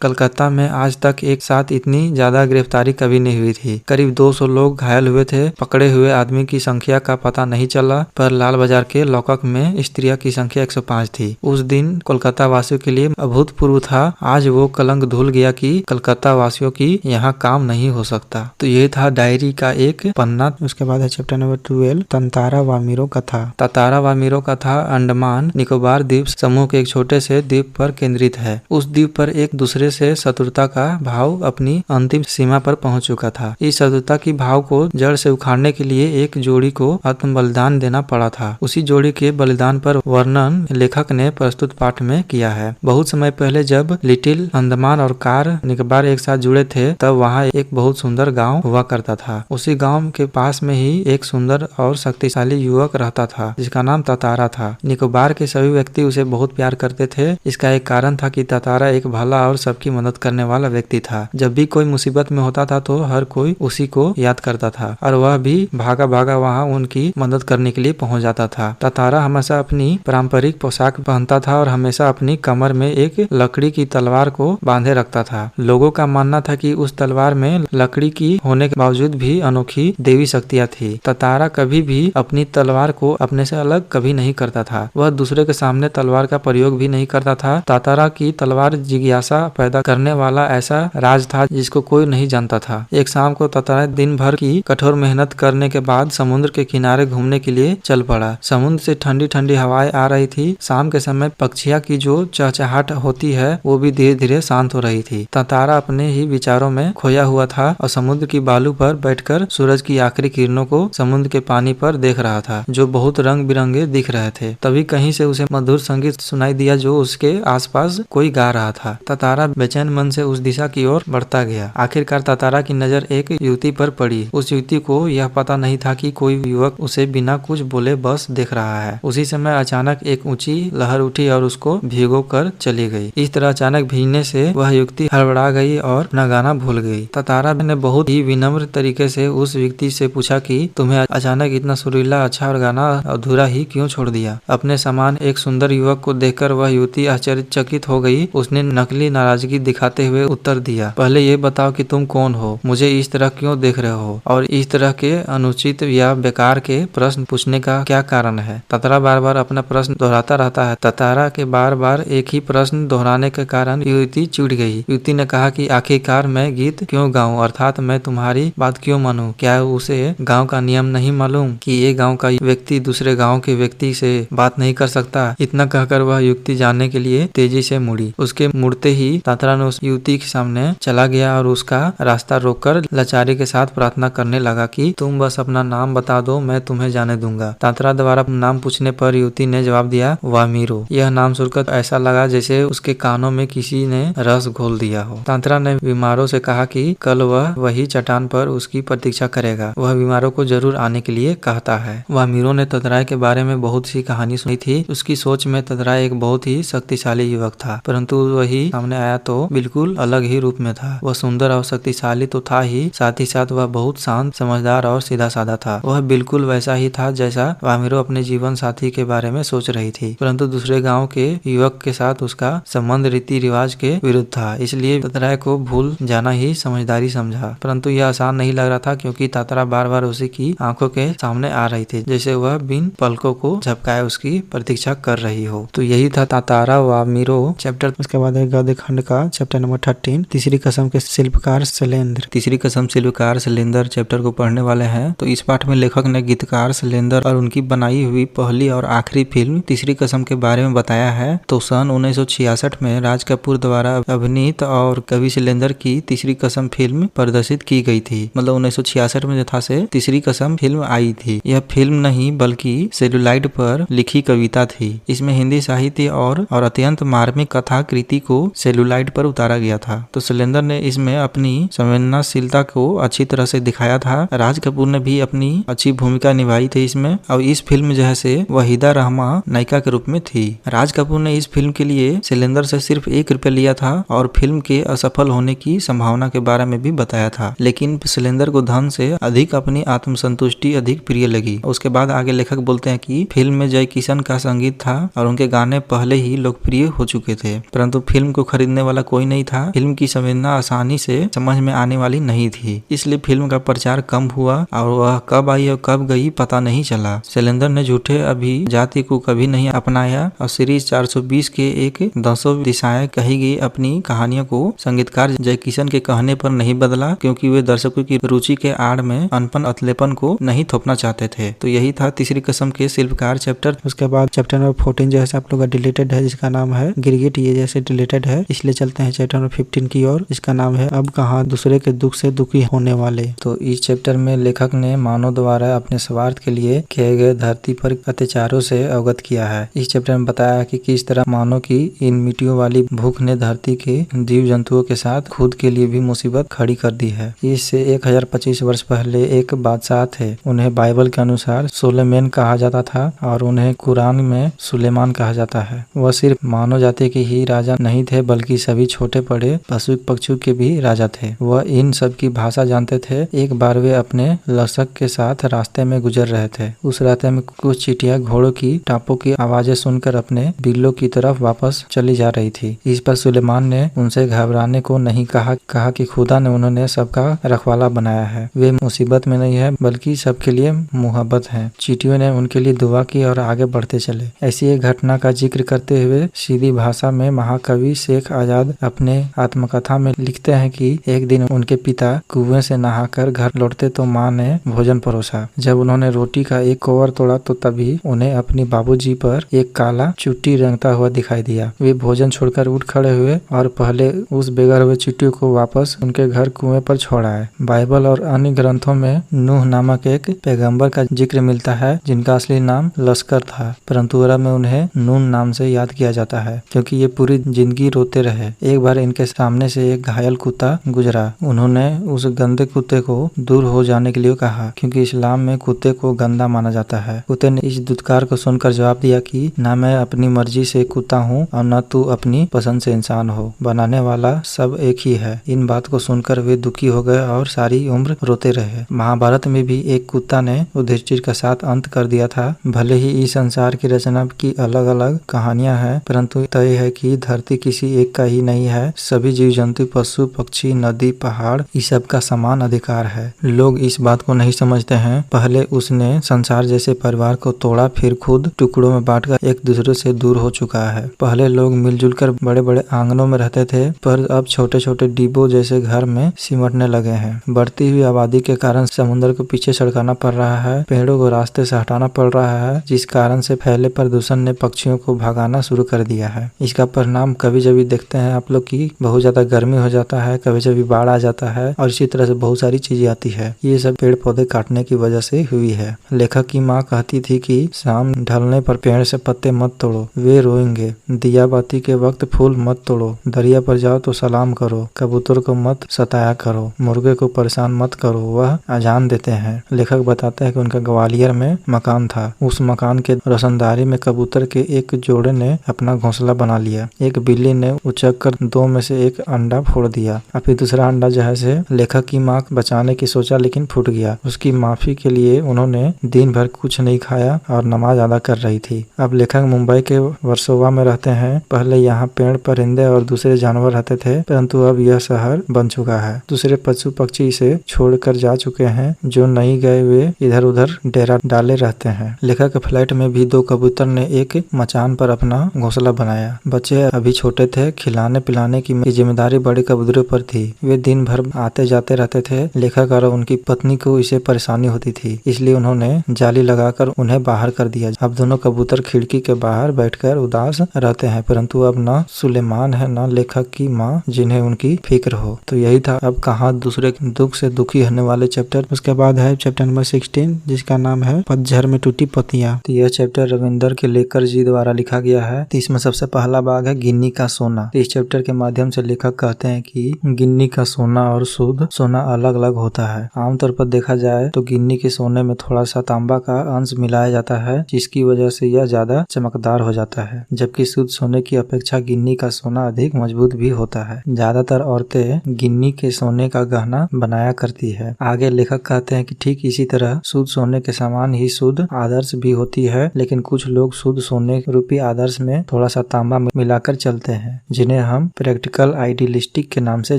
कलकत्ता में आज तक एक साथ इतनी ज्यादा गिरफ्तारी कभी नहीं हुई थी। करीब 200 लोग घायल हुए थे। पकड़े हुए आदमी की संख्या का पता नहीं चला, पर लाल बाजार के लॉकअप में स्त्रियों की संख्या 105 थी। उस दिन कोलकाता वासियों के लिए अभूतपूर्व था। आज वो कलंक धुल गया कि कलकत्ता वासियों की यहाँ काम नहीं हो सकता। तो ये था डायरी का एक पन्ना। उसके बाद है चैप्टर नंबर 12, तंतारा वामिरो कथा। ततारा वामिरो कथा अंडमान निकोबार द्वीप समूह के एक छोटे से द्वीप पर केंद्रित है। उस द्वीप पर एक दूसरे से शत्रुता का भाव अपनी अंतिम सीमा पर पहुंच चुका था। इस शत्रुता की भाव को जड़ से उखाड़ने के लिए एक जोड़ी को आत्म बलिदान देना पड़ा था। उसी जोड़ी के बलिदान पर वर्णन लेखक ने प्रस्तुत पाठ में किया है। बहुत समय पहले जब लिटिल अंडमान और कार निकोबार एक साथ जुड़े थे, तब वहाँ एक बहुत सुंदर गांव हुआ करता था। उसी गांव के पास में ही एक सुंदर और शक्तिशाली युवक रहता था, जिसका नाम ततारा था। निकोबार के सभी व्यक्ति उसे बहुत प्यार करते थे। इसका एक कारण था कि ततारा एक भला और सबकी मदद करने वाला व्यक्ति था। जब भी कोई मुसीबत में होता था तो हर कोई उसी को याद करता था और वह भी भागा भागा वहाँ उनकी मदद करने के लिए पहुंच जाता था। ततारा हमेशा अपनी पारंपरिक पोशाक पहनता था और हमेशा अपनी कमर में एक लकड़ी की तलवार को बांधे रखता था। लोगों का मानना था कि उस तलवार में लकड़ी की होने के बावजूद भी अनोखी देवी शक्तियां थी। ततारा कभी भी अपनी तलवार को अपने से अलग कभी नहीं करता था। वह दूसरे के सामने तलवार का प्रयोग भी नहीं करता था। ततारा की तलवार जिज्ञासा पैदा करने वाला ऐसा राज था जिसको कोई नहीं जानता था। एक शाम को ततारा दिन भर की कठोर मेहनत करने के बाद समुद्र के किनारे घूमने के लिए चल पड़ा। समुद्र से ठंडी ठंडी हवाएं आ रही थी। शाम के समय पक्षियों की जो चहचहाट होती है वो भी धीरे धीरे शांत हो रही थी। ततारा अपने ही विचारों में खोया हुआ था और समुद्र की बालू पर बैठकर सूरज की आखिरी किरणों को समुद्र के पानी पर देख रहा था, जो बहुत रंग बिरंगे दिख रहे थे। तभी कहीं से उसे मधुर संगीत सुनाई दिया जो उसके आसपास कोई गा रहा था। ततारा बेचैन मन से उस दिशा की ओर बढ़ता गया। आखिरकार ततारा की नजर एक युवती पर पड़ी। उस युवती को यह पता नहीं था कि कोई युवक उसे बिना कुछ बोले बस देख रहा है। उसी समय अचानक एक ऊंची लहर उठी और उसको भिगो कर चली गई। इस तरह अचानक भीगने से वह युवती हड़बड़ा गई और अपना गाना भूल गई। ततारा ने बहुत ही विनम्र तरीके से उस व्यक्ति से पूछा कि तुम्हें अचानक इतना सुरीला अच्छा और गाना अधूरा ही क्यों छोड़ दिया। अपने समान एक सुंदर युवक को देखकर वह युवती आश्चर्यचकित हो गई। उसने नकली नाराजगी दिखाते हुए उत्तर दिया, पहले ये बताओ कि तुम कौन हो, मुझे इस तरह क्यों देख रहे हो और इस तरह के अनुचित या बेकार के प्रश्न पूछने का क्या कारण है। ततारा बार बार अपना प्रश्न दोहराता रहता है। ततारा के बार बार एक ही प्रश्न दोहराने के कारण युवती चिढ़ गई। युवती ने कहा कि आखिरकार मैं गीत क्यों गाऊं, अर्थात मैं तुम्हारी बात क्यों मानूं। क्या उसे गांव का नियम नहीं मालूम कि एक गांव का व्यक्ति दूसरे गांव के व्यक्ति से बात नहीं कर सकता। इतना कहकर वह युवती जाने के लिए तेजी से मुड़ी। उसके मुड़ते ही ततारा ने उस युवती के सामने चला गया और उसका रास्ता रोककर लाचारी के साथ प्रार्थना करने लगा कि तुम बस अपना नाम बता दो, मैं तुम्हें जाने दूंगा। ततारा द्वारा नाम पूछने पर युवती ने जवाब दिया, वामिरो। यह नाम सुनकर ऐसा लगा जैसे उसके कानों में किसी ने रस घोल दिया हो। ततारा ने बीमारों से कहा कि कल वह वही चट्टान पर उसकी प्रतीक्षा करेगा। वह बीमारों को जरूर आने के लिए कहता है। वामिरो ने ततारा के बारे में बहुत सी कहानी सुनी थी। उसकी सोच में ततारा एक बहुत ही शक्तिशाली युवक था, परंतु वही सामने आया तो बिल्कुल अलग ही रूप में था। वह सुंदर और शक्तिशाली तो था ही, साथ ही साथ वह बहुत शांत, समझदार और सीधा साधा था। वह बिल्कुल वैसा ही था जैसा वामिरो अपने जीवन साथी के बारे में सोच रही थी, परंतु दूसरे गांव के युवक के साथ उसका संबंध रीति रिवाज के विरुद्ध था। इसलिए ततारा को भूल जाना ही समझदारी समझा, परंतु यह आसान नहीं लग रहा था क्योंकि ततारा बार बार उसी की आंखों के सामने आ रही थी, जैसे वह बिन पलकों को झपकाए उसकी प्रतीक्षा कर रही हो। तो यही था ततारा वामिरो चैप्टर। उसके बाद है गद्य खंड का चैप्टर नंबर 13, तीसरी कसम के शिल्पकार शैलेंद्र। तीसरी कसम शिल्पकार शैलेंद्र चैप्टर को पढ़ने वाले हैं। तो इस पाठ में लेखक ने गीतकार शैलेंद्र और उनकी बनाई हुई पहली और आखिरी फिल्म तीसरी कसम के बारे में बताया है। तो सन 1966 में राज कपूर द्वारा अभिनीत और कवि शैलेंद्र की तीसरी कसम फिल्म प्रदर्शित की गई थी। मतलब 1966 में यथा से तीसरी कसम फिल्म आई थी। यह फिल्म नहीं बल्कि सेलुलाइड पर लिखी कविता थी। इसमें हिंदी साहित्य और अत्यंत मार्मिक कथा कृति को सेलुलाइड पर उतारा गया था। तो शैलेंद्र ने इसमें अपनी संवेदनशीलता को अच्छी तरह से दिखाया था। राज कपूर ने भी अपनी अच्छी भूमिका निभाई थी इसमें। और इस फिल्म जो है से वहीदा रहमान नायिका के रूप में थी। राज कपूर ने इस फिल्म के लिए शैलेंद्र से सिर्फ 1 रुपया लिया था और फिल्म के असफल होने की संभावना के बारे में भी बताया था, लेकिन शैलेंद्र को धन से अधिक अपनी आत्मसंतुष्टि अधिक प्रिय लगी। उसके बाद आगे लेखक बोलते हैं कि फिल्म में जय किशन का संगीत था और उनके गाने पहले ही लोकप्रिय हो चुके थे, परंतु फिल्म को खरीदने वाला कोई नहीं था। फिल्म की संवेदना आसानी से समझ में आने वाली नहीं थी, इसलिए फिल्म का प्रचार कम हुआ और वह कब आई और कब गई पता नहीं चला। शैलेंद्र ने झूठे अभिजाति को कभी नहीं अपनाया और सीरीज 420 के एक दसों दिशाएं कही गई अपनी कहानियों को संगीतकार जय किशन के कहने पर नहीं बदला, क्योंकि वे दर्शकों की रुचि के आड़ में अनपन अतलेपन को नहीं थोपना चाहते थे। तो यही था तीसरी कसम के शिल्पकार चैप्टर। उसके बाद चैप्टर नंबर 14 जो है आप लोग का डिलीटेड है, जिसका नाम है गिरगिट। ये जैसे डिलीटेड है, इसलिए चलते हैं चैप्टर नंबर 15 की ओर, इसका नाम है अब कहाँ दूसरे के दुख से दुखी होने वाले। तो इस चैप्टर में लेखक ने मानव द्वारा अपने स्वार्थ के लिए किए गए धरती पर अत्याचारों से अवगत किया है। इस चैप्टर में बताया कि किस तरह मानव की इन मिट्टियों वाली भूख ने धरती के जीव जंतुओं के साथ खुद के लिए भी मुसीबत खड़ी कर दी है। इससे 1025 वर्ष पहले एक बादशाह थे, उन्हें बाइबल के अनुसार सुलेमान कहा जाता था और उन्हें कुरान में सुलेमान कहा जाता है। वह सिर्फ मानव जाति के ही राजा नहीं थे, बल्कि सभी छोटे बड़े पशु पक्षियों के भी राजा थे। वह इन सब की भाषा जानते थे। एक बार वे अपने लशक के साथ रास्ते में गुजर रहे थे। उस रास्ते में कुछ चींटियां घोड़ों की टापों की आवाजें सुनकर अपने बिल्लों की तरफ वापस चली जा रही थी। इस पर सुलेमान ने उनसे घबराने को नहीं कहा कि खुदा ने उन्होंने सबका रखवाला बनाया है, वे मुसीबत में नहीं है बल्कि सबके लिए मुहब्बत है। चींटियों ने उनके लिए दुआ की और आगे बढ़ते चले। ऐसी एक घटना का जिक्र करते हुए सीधी भाषा में महाकवि शेख आजाद अपने आत्मकथा में लिखते हैं कि एक दिन उनके पिता कुएं से नहाकर घर लौटते तो माँ ने भोजन परोसा। जब उन्होंने रोटी का एक कवर तोड़ा तो तभी उन्हें अपनी बाबूजी पर एक काला चुट्टी रेंगता हुआ दिखाई दिया। वे भोजन छोड़कर उठ खड़े हुए और पहले उस बेघर हुए चुट्टी को वापस उनके घर कुएं पर छोड़ाए। बाइबल और अन्य ग्रंथों में नूह नामक एक पैगंबर का जिक्र मिलता है, जिनका असली नाम लश्कर था, परंतु अरब में उन्हें नून नाम से याद किया जाता है, क्योंकि ये पूरी जिंदगी रोते रहे। एक बार इनके सामने से एक घायल कुत्ता गुजरा। उन्होंने उस गंदे कुत्ते को दूर हो जाने के लिए कहा, क्योंकि इस्लाम में कुत्ते को गंदा माना जाता है। कुत्ते ने इस दुत्कार को सुनकर जवाब दिया कि न मैं अपनी मर्जी से कुत्ता हूँ और न तू अपनी पसंद से इंसान हो, बनाने वाला सब एक ही है। इन बात को सुनकर वे दुखी हो गए और सारी उम्र रोते रहे। महाभारत में भी एक कुत्ता ने युधिष्ठिर के साथ अंत कर दिया था। भले ही इस संसार की रचना की अलग अलग कहानियां हैं, परंतु तय है कि धरती किसी एक का ही नहीं है। सभी जीव जंतु, पशु पक्षी, नदी, पहाड़, इस सब का समान अधिकार है। लोग इस बात को नहीं समझते हैं। पहले उसने संसार जैसे परिवार को तोड़ा, फिर खुद टुकड़ों में बांटकर एक दूसरे से दूर हो चुका है। पहले लोग मिलजुल कर बड़े बड़े आंगनों में रहते थे, पर अब छोटे छोटे डिब्बों जैसे घर में सिमटने लगे हैं। बढ़ती हुई आबादी के कारण समुद्र को पीछे सड़काना पड़ रहा है, पेड़ों को रास्ते से हटाना पड़ रहा है, जिस कारण से फैले प्रदूषण ने पक्षियों को भगाना शुरू कर दिया है। इसका परिणाम कभी जब देखते हैं आप लोग की बहुत ज्यादा गर्मी हो जाता है, कभी जब बाढ़ आ जाता है और इसी तरह से बहुत सारी चीजें आती है। ये सब पेड़ पौधे काटने की वजह से हुई है। लेखक की माँ कहती थी कि शाम ढलने पर पेड़ से पत्ते मत तोड़ो, वे रोएंगे। दिया बाती के वक्त फूल मत तोड़ो, दरिया पर जाओ तो सलाम करो, कबूतर को मत सताया करो, मुर्गे को परेशान मत करो, वह अजान देते हैं। लेखक बताते हैं कि उनका ग्वालियर में मकान था। उस मकान के रोशनदारी में कबूतर के एक जोड़े ने अपना घोंसला बना लिया। एक बिल्ली ने उचक कर 2 में से एक अंडा फोड़ दिया और फिर दूसरा अंडा जो है से लेखक की माँ बचाने की सोचा, लेकिन फूट गया। उसकी माफी के लिए उन्होंने दिन भर कुछ नहीं खाया और नमाज अदा कर रही थी। अब लेखक मुंबई के वर्सोवा में रहते हैं। पहले यहाँ पेड़ परिंदे और दूसरे जानवर रहते थे, परंतु अब यह शहर बन चुका है। दूसरे पशु पक्षी इसे छोड़कर जा चुके हैं, जो नहीं गए वे इधर उधर डेरा डाले रहते हैं। लेखक के फ्लैट में भी 2 कबूतर ने एक मचान पर अपना घोंसला बनाया। बच्चे अभी छोटे थे, खिलाने पिलाने की जिम्मेदारी बड़े कबूतरों पर थी। वे दिन भर आते जाते रहते थे। लेखक और उनकी पत्नी को इसे परेशानी होती थी, इसलिए उन्होंने जाली लगाकर उन्हें बाहर कर दिया। अब दोनों कबूतर खिड़की के बाहर बैठकर उदास रहते हैं, परंतु अब न सुलेमान है न लेखक की माँ जिन्हें उनकी फिक्र हो। तो यही था अब कहाँ दूसरे दुख से दुखी होने वाले चैप्टर। उसके बाद है चैप्टर नंबर 16, जिसका नाम है पतझड़ में टूटी पत्तियां। तो यह चैप्टर रविंदर के लेकर जी द्वारा लिखा गया है। तो इसमें सबसे पहला भाग है गिन्नी का सोना। इस चैप्टर के माध्यम से लेखक कहते हैं कि गिन्नी का सोना और शुद्ध सोना अलग अलग होता है। आमतौर पर देखा जाए तो गिन्नी के सोने में थोड़ा सा तांबा का अंश मिलाया जाता है, जिसकी वजह से से यह ज्यादा चमकदार हो जाता है, जबकि शुद्ध सोने की अपेक्षा गिन्नी का सोना अधिक मजबूत भी होता है। ज्यादातर औरतें गिन्नी के सोने का गहना बनाया करती है। आगे लेखक कहते हैं कि ठीक इसी तरह शुद्ध सोने के समान ही शुद्ध आदर्श भी होती है, लेकिन कुछ लोग शुद्ध सोने रूपी आदर्श में थोड़ा सा तांबा मिलाकर चलते हैं, जिन्हें हम प्रैक्टिकल आइडियलिस्टिक के नाम से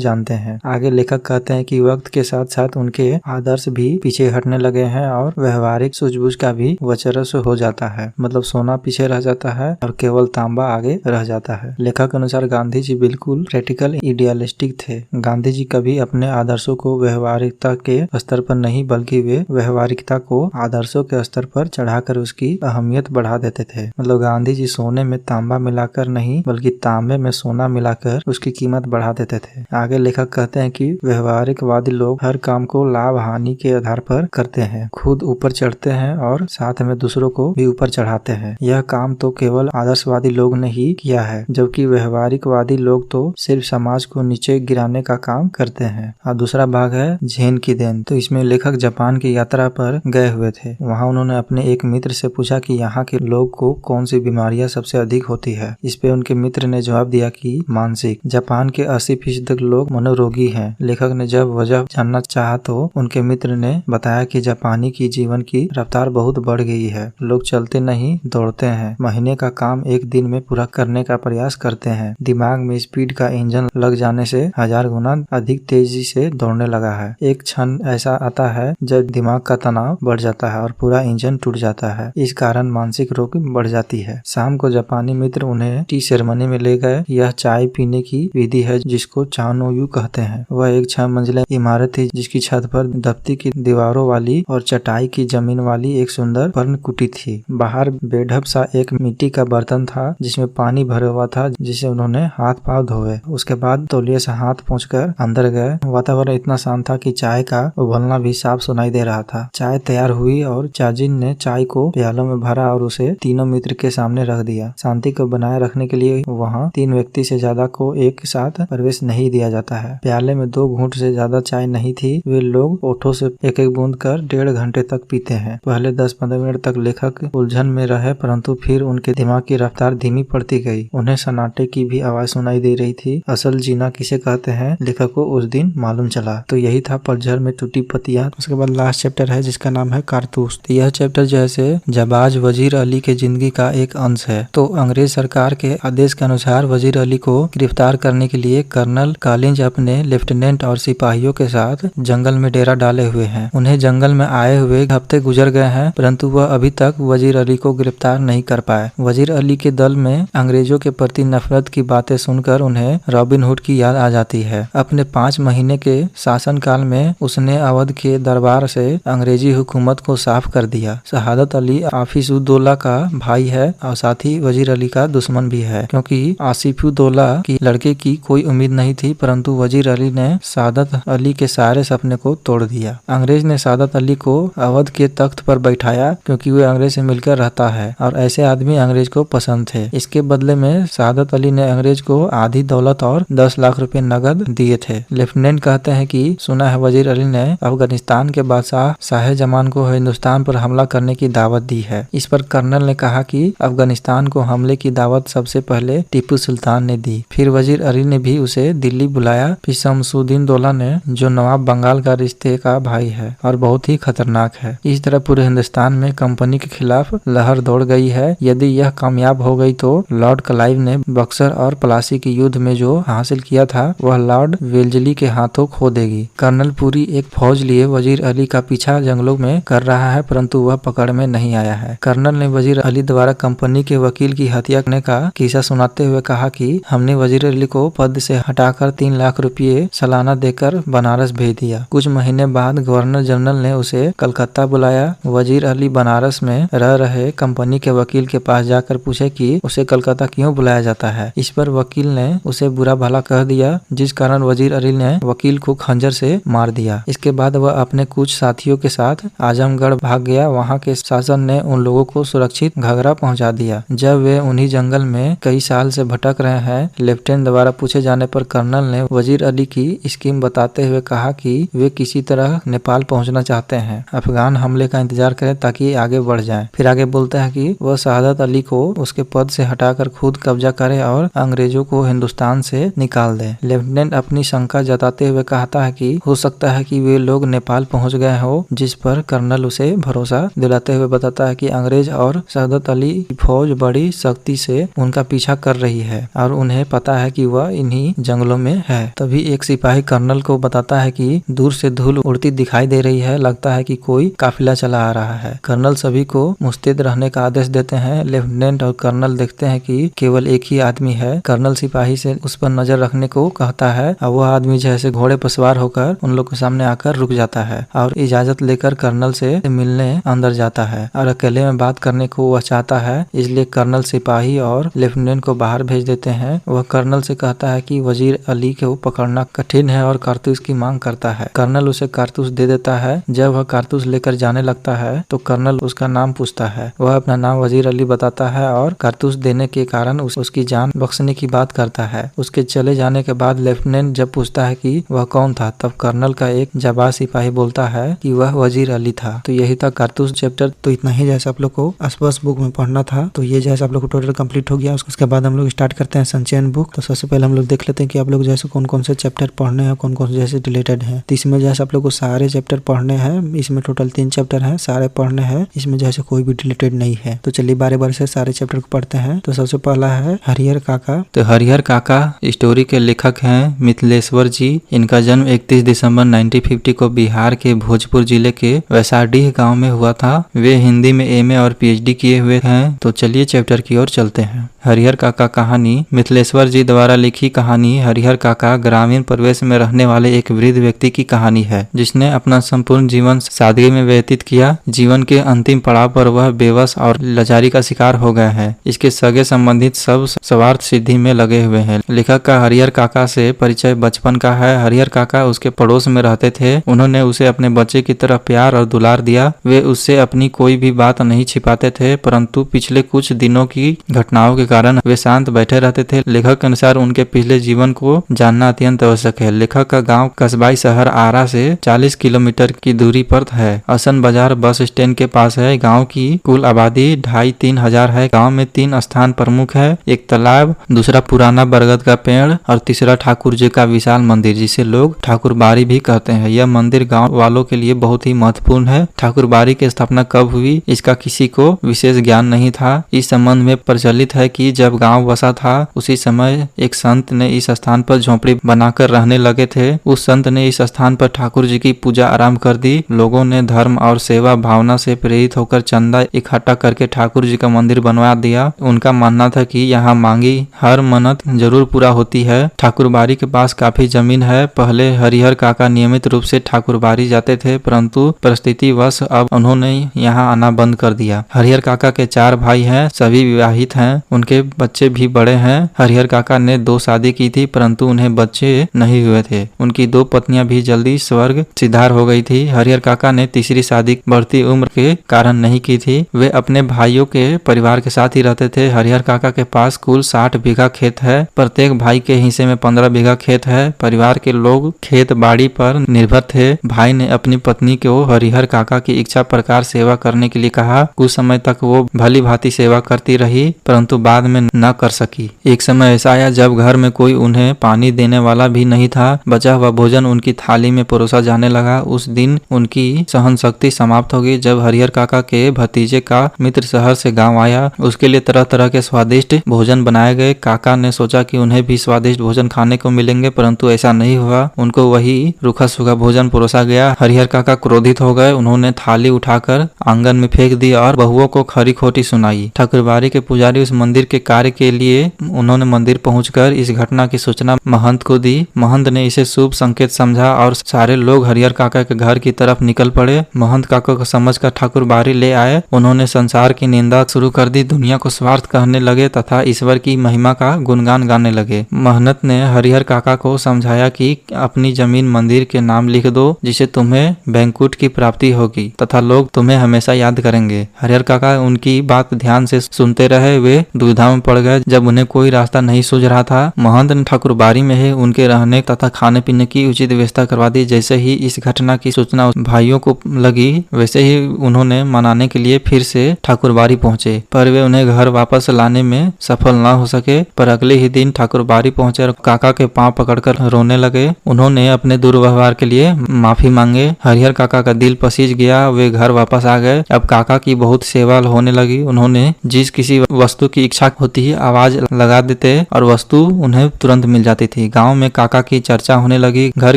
जानते हैं। आगे लेखक कहते हैं कि वक्त के साथ साथ उनके आदर्श भी पीछे हटने लगे हैं और व्यवहारिक सूझबूझ का भी वर्चस्व हो जाता है। मतलब सोना पीछे रह जाता है और केवल तांबा आगे रह जाता है। लेखक के अनुसार गांधी जी बिल्कुल प्रैक्टिकल आइडियलिस्टिक थे। गांधी जी कभी अपने आदर्शों को व्यवहारिकता के स्तर पर नहीं, बल्कि वे व्यवहारिकता को आदर्शों के स्तर पर चढ़ाकर उसकी अहमियत बढ़ा देते थे। मतलब गांधी जी सोने में तांबा मिलाकर नहीं, बल्कि तांबे में सोना मिलाकर उसकी कीमत बढ़ा देते थे। आगे लेखक कहते हैं कि व्यवहारिकवादी लोग हर काम को लाभ हानि के आधार पर करते हैं, खुद ऊपर चढ़ते हैं और साथ में दूसरों को भी ऊपर चढ़ाते हैं। यह काम तो केवल आदर्शवादी लोग ने ही किया है, जबकि व्यवहारिकवादी लोग तो सिर्फ समाज को नीचे गिराने का काम करते हैं। और दूसरा भाग है झेन की देन। तो इसमें लेखक जापान की यात्रा पर गए हुए थे। वहाँ उन्होंने अपने एक मित्र से पूछा कि यहाँ के लोग को कौन सी बीमारियां सबसे अधिक होती है। इस पे उनके मित्र ने जवाब दिया कि मानसिक। जापान के 80% लोग मनोरोगी हैं। लेखक ने जब वजह जानना चाहा तो उनके मित्र ने बताया कि जापानी की जीवन की रफ्तार बहुत बढ़ गई है। लोग चलते नहीं, दौड़ते हैं। महीने का काम एक दिन में पूरा करने का प्रयास करते हैं। दिमाग में स्पीड का इंजन लग जाने से 1000 गुना अधिक तेजी से दौड़ने लगा है। एक क्षण ऐसा आता है जब दिमाग का तनाव बढ़ जाता है और पूरा इंजन टूट जाता है। इस कारण मानसिक रोग बढ़ जाती है। शाम को जापानी मित्र उन्हें टी सेरेमनी में ले गए। यह चाय पीने की विधि है जिसको चानोयू कहते हैं। वह एक 6 मंजिला इमारत थी जिसकी छत पर दफ्ती की दीवारों वाली और चटाई की जमीन वाली एक सुंदर पर्णकुटी थी। बाहर बेढप सा एक मिट्टी का बर्तन था जिसमें पानी भरा हुआ था, जिसे उन्होंने हाथ पांव धोए। उसके बाद तौलिए से हाथ पोंछकर अंदर गए। वातावरण इतना शांत था कि चाय का उबलना भी साफ सुनाई दे रहा था। चाय तैयार हुई और चाजिन ने चाय को प्यालों में भरा और उसे तीनों मित्र के सामने रख दिया। शांति को बनाए रखने के लिए वहाँ 3 व्यक्ति से ज्यादा को एक साथ प्रवेश नहीं दिया जाता है। प्याले में 2 घूंट से ज्यादा चाय नहीं थी। वे लोग ओठों से एक एक बूंद कर 1.5 घंटे तक पीते हैं। पहले 10-15 मिनट तक लेखक उलझन में रहे, परंतु फिर उनके दिमाग की रफ्तार धीमी पड़ती गई। उन्हें सन्नाटे की भी आवाज सुनाई दे रही थी। असल जीना किसे कहते हैं लेखक को उस दिन मालूम चला। तो यही था पतझड़ में टूटी पत्तियां। उसके बाद लास्ट चैप्टर है जिसका नाम है कारतूस। तो यह चैप्टर जैसे जाबाज वजीर अली के जिंदगी का एक अंश है। तो अंग्रेज सरकार के आदेश के अनुसार वजीर अली को गिरफ्तार करने के लिए कर्नल कॉलिंज अपने लेफ्टिनेंट और सिपाहियों के साथ जंगल में डेरा डाले हुए हैं। उन्हें जंगल में आए हुए हफ्ते गुजर गए हैं, परंतु वह अभी तक वजीर अली को गिरफ्तार नहीं कर पाए। वजीर अली के दल में अंग्रेजों के प्रति नफरत की बातें सुनकर उन्हें रॉबिन हुड की याद आ जाती है। अपने 5 महीने के शासन काल में उसने अवध के दरबार से अंग्रेजी हुकूमत को साफ कर दिया। शहादत अली आफिसुद्दौला का भाई है और साथ ही वजीर अली का दुश्मन भी है, क्योंकि आसिफुद्दौला की लड़के की कोई उम्मीद नहीं थी, परंतु वजीर अली ने शहादत अली के सारे सपने को तोड़ दिया। अंग्रेज ने शहादत अली को अवध के तख्त पर बैठाया क्योंकि वे अंग्रेज से मिलकर रहता है और ऐसे आदमी अंग्रेज को पसंद थे। इसके बदले में शहादत अली ने अंग्रेज को आधी दौलत और 10 लाख रुपए नगद दिए थे। लेफ्टिनेंट कहते हैं कि सुना है वजीर अली ने अफगानिस्तान के बादशाह शाह जमान को हिंदुस्तान पर हमला करने की दावत दी है। इस पर कर्नल ने कहा कि अफगानिस्तान को हमले की दावत सबसे पहले टीपू सुल्तान ने दी। फिर वजीर अली ने भी उसे दिल्ली बुलाया। फिर शमसुद्दीन दौला ने, जो नवाब बंगाल का रिश्ते का भाई है और बहुत ही खतरनाक है। इस तरह पूरे हिंदुस्तान में कंपनी के खिलाफ लहर दौड़ गई है। यदि यह कामयाब हो गई तो लॉर्ड क्लाइव ने बक्सर और प्लासी के युद्ध में जो हासिल किया था वह लॉर्ड वेल्जली के हाथों खो देगी। कर्नल पूरी एक फौज लिए वजीर अली का पीछा जंगलों में कर रहा है, परंतु वह पकड़ में नहीं आया है। कर्नल ने वजीर अली द्वारा कंपनी के वकील की हत्या करने का किस्सा सुनाते हुए कहा कि हमने वजीर अली को पद से हटाकर 3 लाख रुपये सालाना देकर बनारस भेज दिया। कुछ महीने बाद गवर्नर जनरल ने उसे कलकत्ता बुलाया। वजीर अली बनारस में रह रहे कंपनी के वकील के पास जाकर पूछे कि उसे कलकत्ता क्यों बुलाया जाता है। इस पर वकील ने उसे बुरा भला कह दिया, जिस कारण वजीर अली ने वकील को खंजर से मार दिया। इसके बाद वह अपने कुछ साथियों के साथ आजमगढ़ भाग गया। वहाँ के शासन ने उन लोगों को सुरक्षित घाघरा पहुँचा दिया। जब वे उन्हीं जंगल में कई साल से भटक रहे हैं, लेफ्टिनेंट द्वारा पूछे जाने पर कर्नल ने वजीर अली की स्कीम बताते हुए कहा कि वे किसी तरह नेपाल पहुँचना चाहते हैं। अफगान हमले का इंतजार करें ताकि आगे बढ़ जाएं। फिर आगे बोलते चाहता है कि वह शहादत अली को उसके पद से हटाकर खुद कब्जा करे और अंग्रेजों को हिंदुस्तान से निकाल दे। लेफ्टिनेंट अपनी शंका जताते हुए कहता है कि हो सकता है कि वे लोग नेपाल पहुंच गए हो, जिस पर कर्नल उसे भरोसा दिलाते हुए बताता है कि अंग्रेज और शहादत अली की फौज बड़ी सख्ती से उनका पीछा कर रही है और उन्हें पता है कि वह इन्हीं जंगलों में है। तभी एक सिपाही कर्नल को बताता है कि दूर से धूल उड़ती दिखाई दे रही है, लगता है कि कोई काफिला चला आ रहा है। कर्नल सभी को मुस्तैद रहने का आदेश देते हैं। लेफ्टिनेंट और कर्नल देखते हैं कि केवल एक ही आदमी है। कर्नल सिपाही से उस पर नजर रखने को कहता है और वह आदमी जैसे घोड़े पर सवार होकर उन लोग के सामने आकर रुक जाता है और इजाजत लेकर कर्नल से मिलने अंदर जाता है और अकेले में बात करने को वह चाहता है, इसलिए कर्नल सिपाही और लेफ्टिनेंट को बाहर भेज देते हैं। वह कर्नल से कहता है कि वजीर अली को पकड़ना कठिन है और कारतूस की मांग करता है। कर्नल उसे कारतूस दे देता है। जब वह कारतूस लेकर जाने लगता है तो कर्नल उसका नाम पूछता है। वह अपना नाम वजीर अली बताता है और कारतूस देने के कारण उसकी जान बख्शने की बात करता है। उसके चले जाने के बाद लेफ्टिनेंट जब पूछता है कि वह कौन था, तब कर्नल का एक जाबाज सिपाही बोलता है कि वह वजीर अली था। तो यही था कारतूस चैप्टर। तो इतना ही जैसे आप लोग को स्पर्श बुक में पढ़ना था, तो ये जैसे आप लोग को टोटल कंप्लीट हो गया। उसके बाद हम लोग स्टार्ट करते हैं संचयन बुक। तो सबसे पहले हम लोग देख लेते हैं कि आप लोग जैसे कौन कौन से चैप्टर पढ़ने हैं, कौन कौन से जैसे रिलेटेड है। तो इसमें जैसे आप लोग को सारे चैप्टर पढ़ने हैं। इसमें टोटल 3 चैप्टर है, सारे पढ़ने हैं। इसमें जैसे कोई भी रिलेटेड नहीं है। तो चलिए बारे बारे से सारे चैप्टर को पढ़ते हैं। तो सबसे पहला है हरिहर काका। तो हरिहर काका स्टोरी के लेखक हैं मिथिलेश्वर जी। इनका जन्म 31 दिसंबर 1950 को बिहार के भोजपुर जिले के वैसाडीह गांव में हुआ था। वे हिंदी में एमए और पीएचडी किए हुए हैं। तो चलिए चैप्टर की ओर चलते हैं। हरिहर काका कहानी मिथिलेश्वर जी द्वारा लिखी कहानी हरिहर काका ग्रामीण परिवेश में रहने वाले एक वृद्ध व्यक्ति की कहानी है, जिसने अपना संपूर्ण जीवन सादगी में व्यतीत किया। जीवन के अंतिम पड़ाव पर वह बेबस और लाचारी का शिकार हो गया है। इसके सगे संबंधित सब स्वार्थ सिद्धि में लगे हुए हैं। लेखक का हरिहर काका से परिचय बचपन का है। हरिहर काका उसके पड़ोस में रहते थे। उन्होंने उसे अपने बच्चे की तरह प्यार और दुलार दिया। वे उससे अपनी कोई भी बात नहीं छिपाते थे, परंतु पिछले कुछ दिनों की घटनाओं के कारण वे शांत बैठे रहते थे। लेखक के अनुसार उनके पिछले जीवन को जानना अत्यंत आवश्यक है। लेखक का गांव कस्बाई शहर आरा से 40 किलोमीटर की दूरी पर है। असन बाजार बस स्टैंड के पास है। गांव की कुल आबादी 2,500-3 हजार है। गांव में 3 स्थान प्रमुख है, एक तालाब, दूसरा पुराना बरगद का पेड़ और तीसरा ठाकुर जी का विशाल मंदिर, जिसे लोग ठाकुरबाड़ी भी कहते हैं। यह मंदिर गांव वालों के लिए बहुत ही महत्वपूर्ण है। ठाकुरबाड़ी की स्थापना कब हुई, इसका किसी को विशेष ज्ञान नहीं था। इस संबंध में प्रचलित है कि जब गांव बसा था उसी समय एक संत ने इस स्थान पर झोपड़ी बनाकर रहने लगे थे। उस संत ने इस स्थान पर ठाकुर जी की पूजा आरंभ कर दी। लोगों ने धर्म और सेवा भावना से प्रेरित होकर चंदा इकट्ठा करके ठाकुर जी का मंदिर बनवा दिया। उनका मानना था कि यहाँ मांगी हर मन्नत जरूर पूरा होती है। ठाकुरबाड़ी के पास काफी जमीन है। पहले हरिहर काका नियमित रूप से ठाकुरबाड़ी जाते थे, परंतु परिस्थिति वश अब उन्होंने यहाँ आना बंद कर दिया। हरिहर काका के 4 भाई हैं, सभी विवाहित हैं। उनके बच्चे भी बड़े हैं। हरिहर काका ने 2 शादी की थी, परंतु उन्हें बच्चे नहीं हुए थे। उनकी 2 पत्नियां भी जल्दी स्वर्ग सिधार हो गई थी। हरिहर काका ने तीसरी शादी बढ़ती उम्र के कारण नहीं की थी। वे अपने भाइयों के परिवार के साथ ही रहते थे। हरिहर काका के पास कुल 60 बीघा खेत है। प्रत्येक भाई के हिस्से में 15 बीघा खेत है। परिवार के लोग खेत बाड़ी पर निर्भर थे। भाई ने अपनी पत्नी को हरिहर काका की इच्छा प्रकार सेवा करने के लिए कहा। कुछ समय तक वो भली भांति सेवा करती रही, परंतु बाद में न कर सकी। एक समय ऐसा आया जब घर में कोई उन्हें पानी देने वाला भी नहीं था। बचा हुआ भोजन उनकी थाली में परोसा जाने लगा। उस दिन उनकी सहन शक्ति समाप्त हो गई। जब हरिहर काका के भतीजे का मित्र शहर से गांव आया, उसके लिए तरह तरह के स्वादिष्ट भोजन बनाए गए। काका ने सोचा कि उन्हें भी स्वादिष्ट भोजन खाने को मिलेंगे, परंतु ऐसा नहीं हुआ। उनको वही रूखा सूखा भोजन परोसा गया। हरिहर काका क्रोधित हो गए। उन्होंने थाली उठाकर आंगन में फेंक दी और बहुओं को खरी खोटी सुनाई। ठाकुरबाड़ी के पुजारी उस मंदिर के कार्य के लिए उन्होंने मंदिर पहुंचकर इस घटना की सूचना महंत को दी। महंत ने इसे शुभ संकेत समझा और सारे लोग हरिहर काका के घर की तरफ निकल पड़े। महंत काका को समझकर ठाकुरबाड़ी ले आए। उन्होंने संसार की निंदा शुरू कर दी, दुनिया को स्वार्थ कहने लगे तथा ईश्वर की महिमा का गुणगान गाने लगे। महंत ने हरिहर काका को समझाया कि अपनी जमीन मंदिर के नाम लिख दो, जिसे तुम्हें बैंकुट की प्राप्ति होगी तथा लोग तुम्हें हमेशा याद करेंगे। हरिहर काका उनकी बात ध्यान से सुनते रहे। वे दुविधा में पड़ गए जब उन्हें कोई रास्ता नहीं सूझ रहा था। महंत ने ठाकुरबाड़ी में ही उनके रहने तथा खाने पीने की उचित व्यवस्था करवा दी। जैसे ही इस घटना की सूचना भाइयों को लगी वैसे ही उन्होंने मनाने के लिए फिर से ठाकुरबाड़ी पहुंचे, पर वे उन्हें घर वापस लाने में सफल न हो सके। पर अगले ही दिन ठाकुरबाड़ी पहुंचे और काका के पांव पकड़कर रोने लगे। उन्होंने अपने दुर्व्यवहार के लिए माफी मांगे। हरिहर काका का दिल पसीज गया, वे घर वापस आ गए। अब काका की बहुत सेवा होने लगी। उन्होंने जिस किसी वस्तु की इच्छा होती ही आवाज लगा देते और वस्तु उन्हें तुरंत मिल जाती थी। गांव में काका की चर्चा होने लगी। घर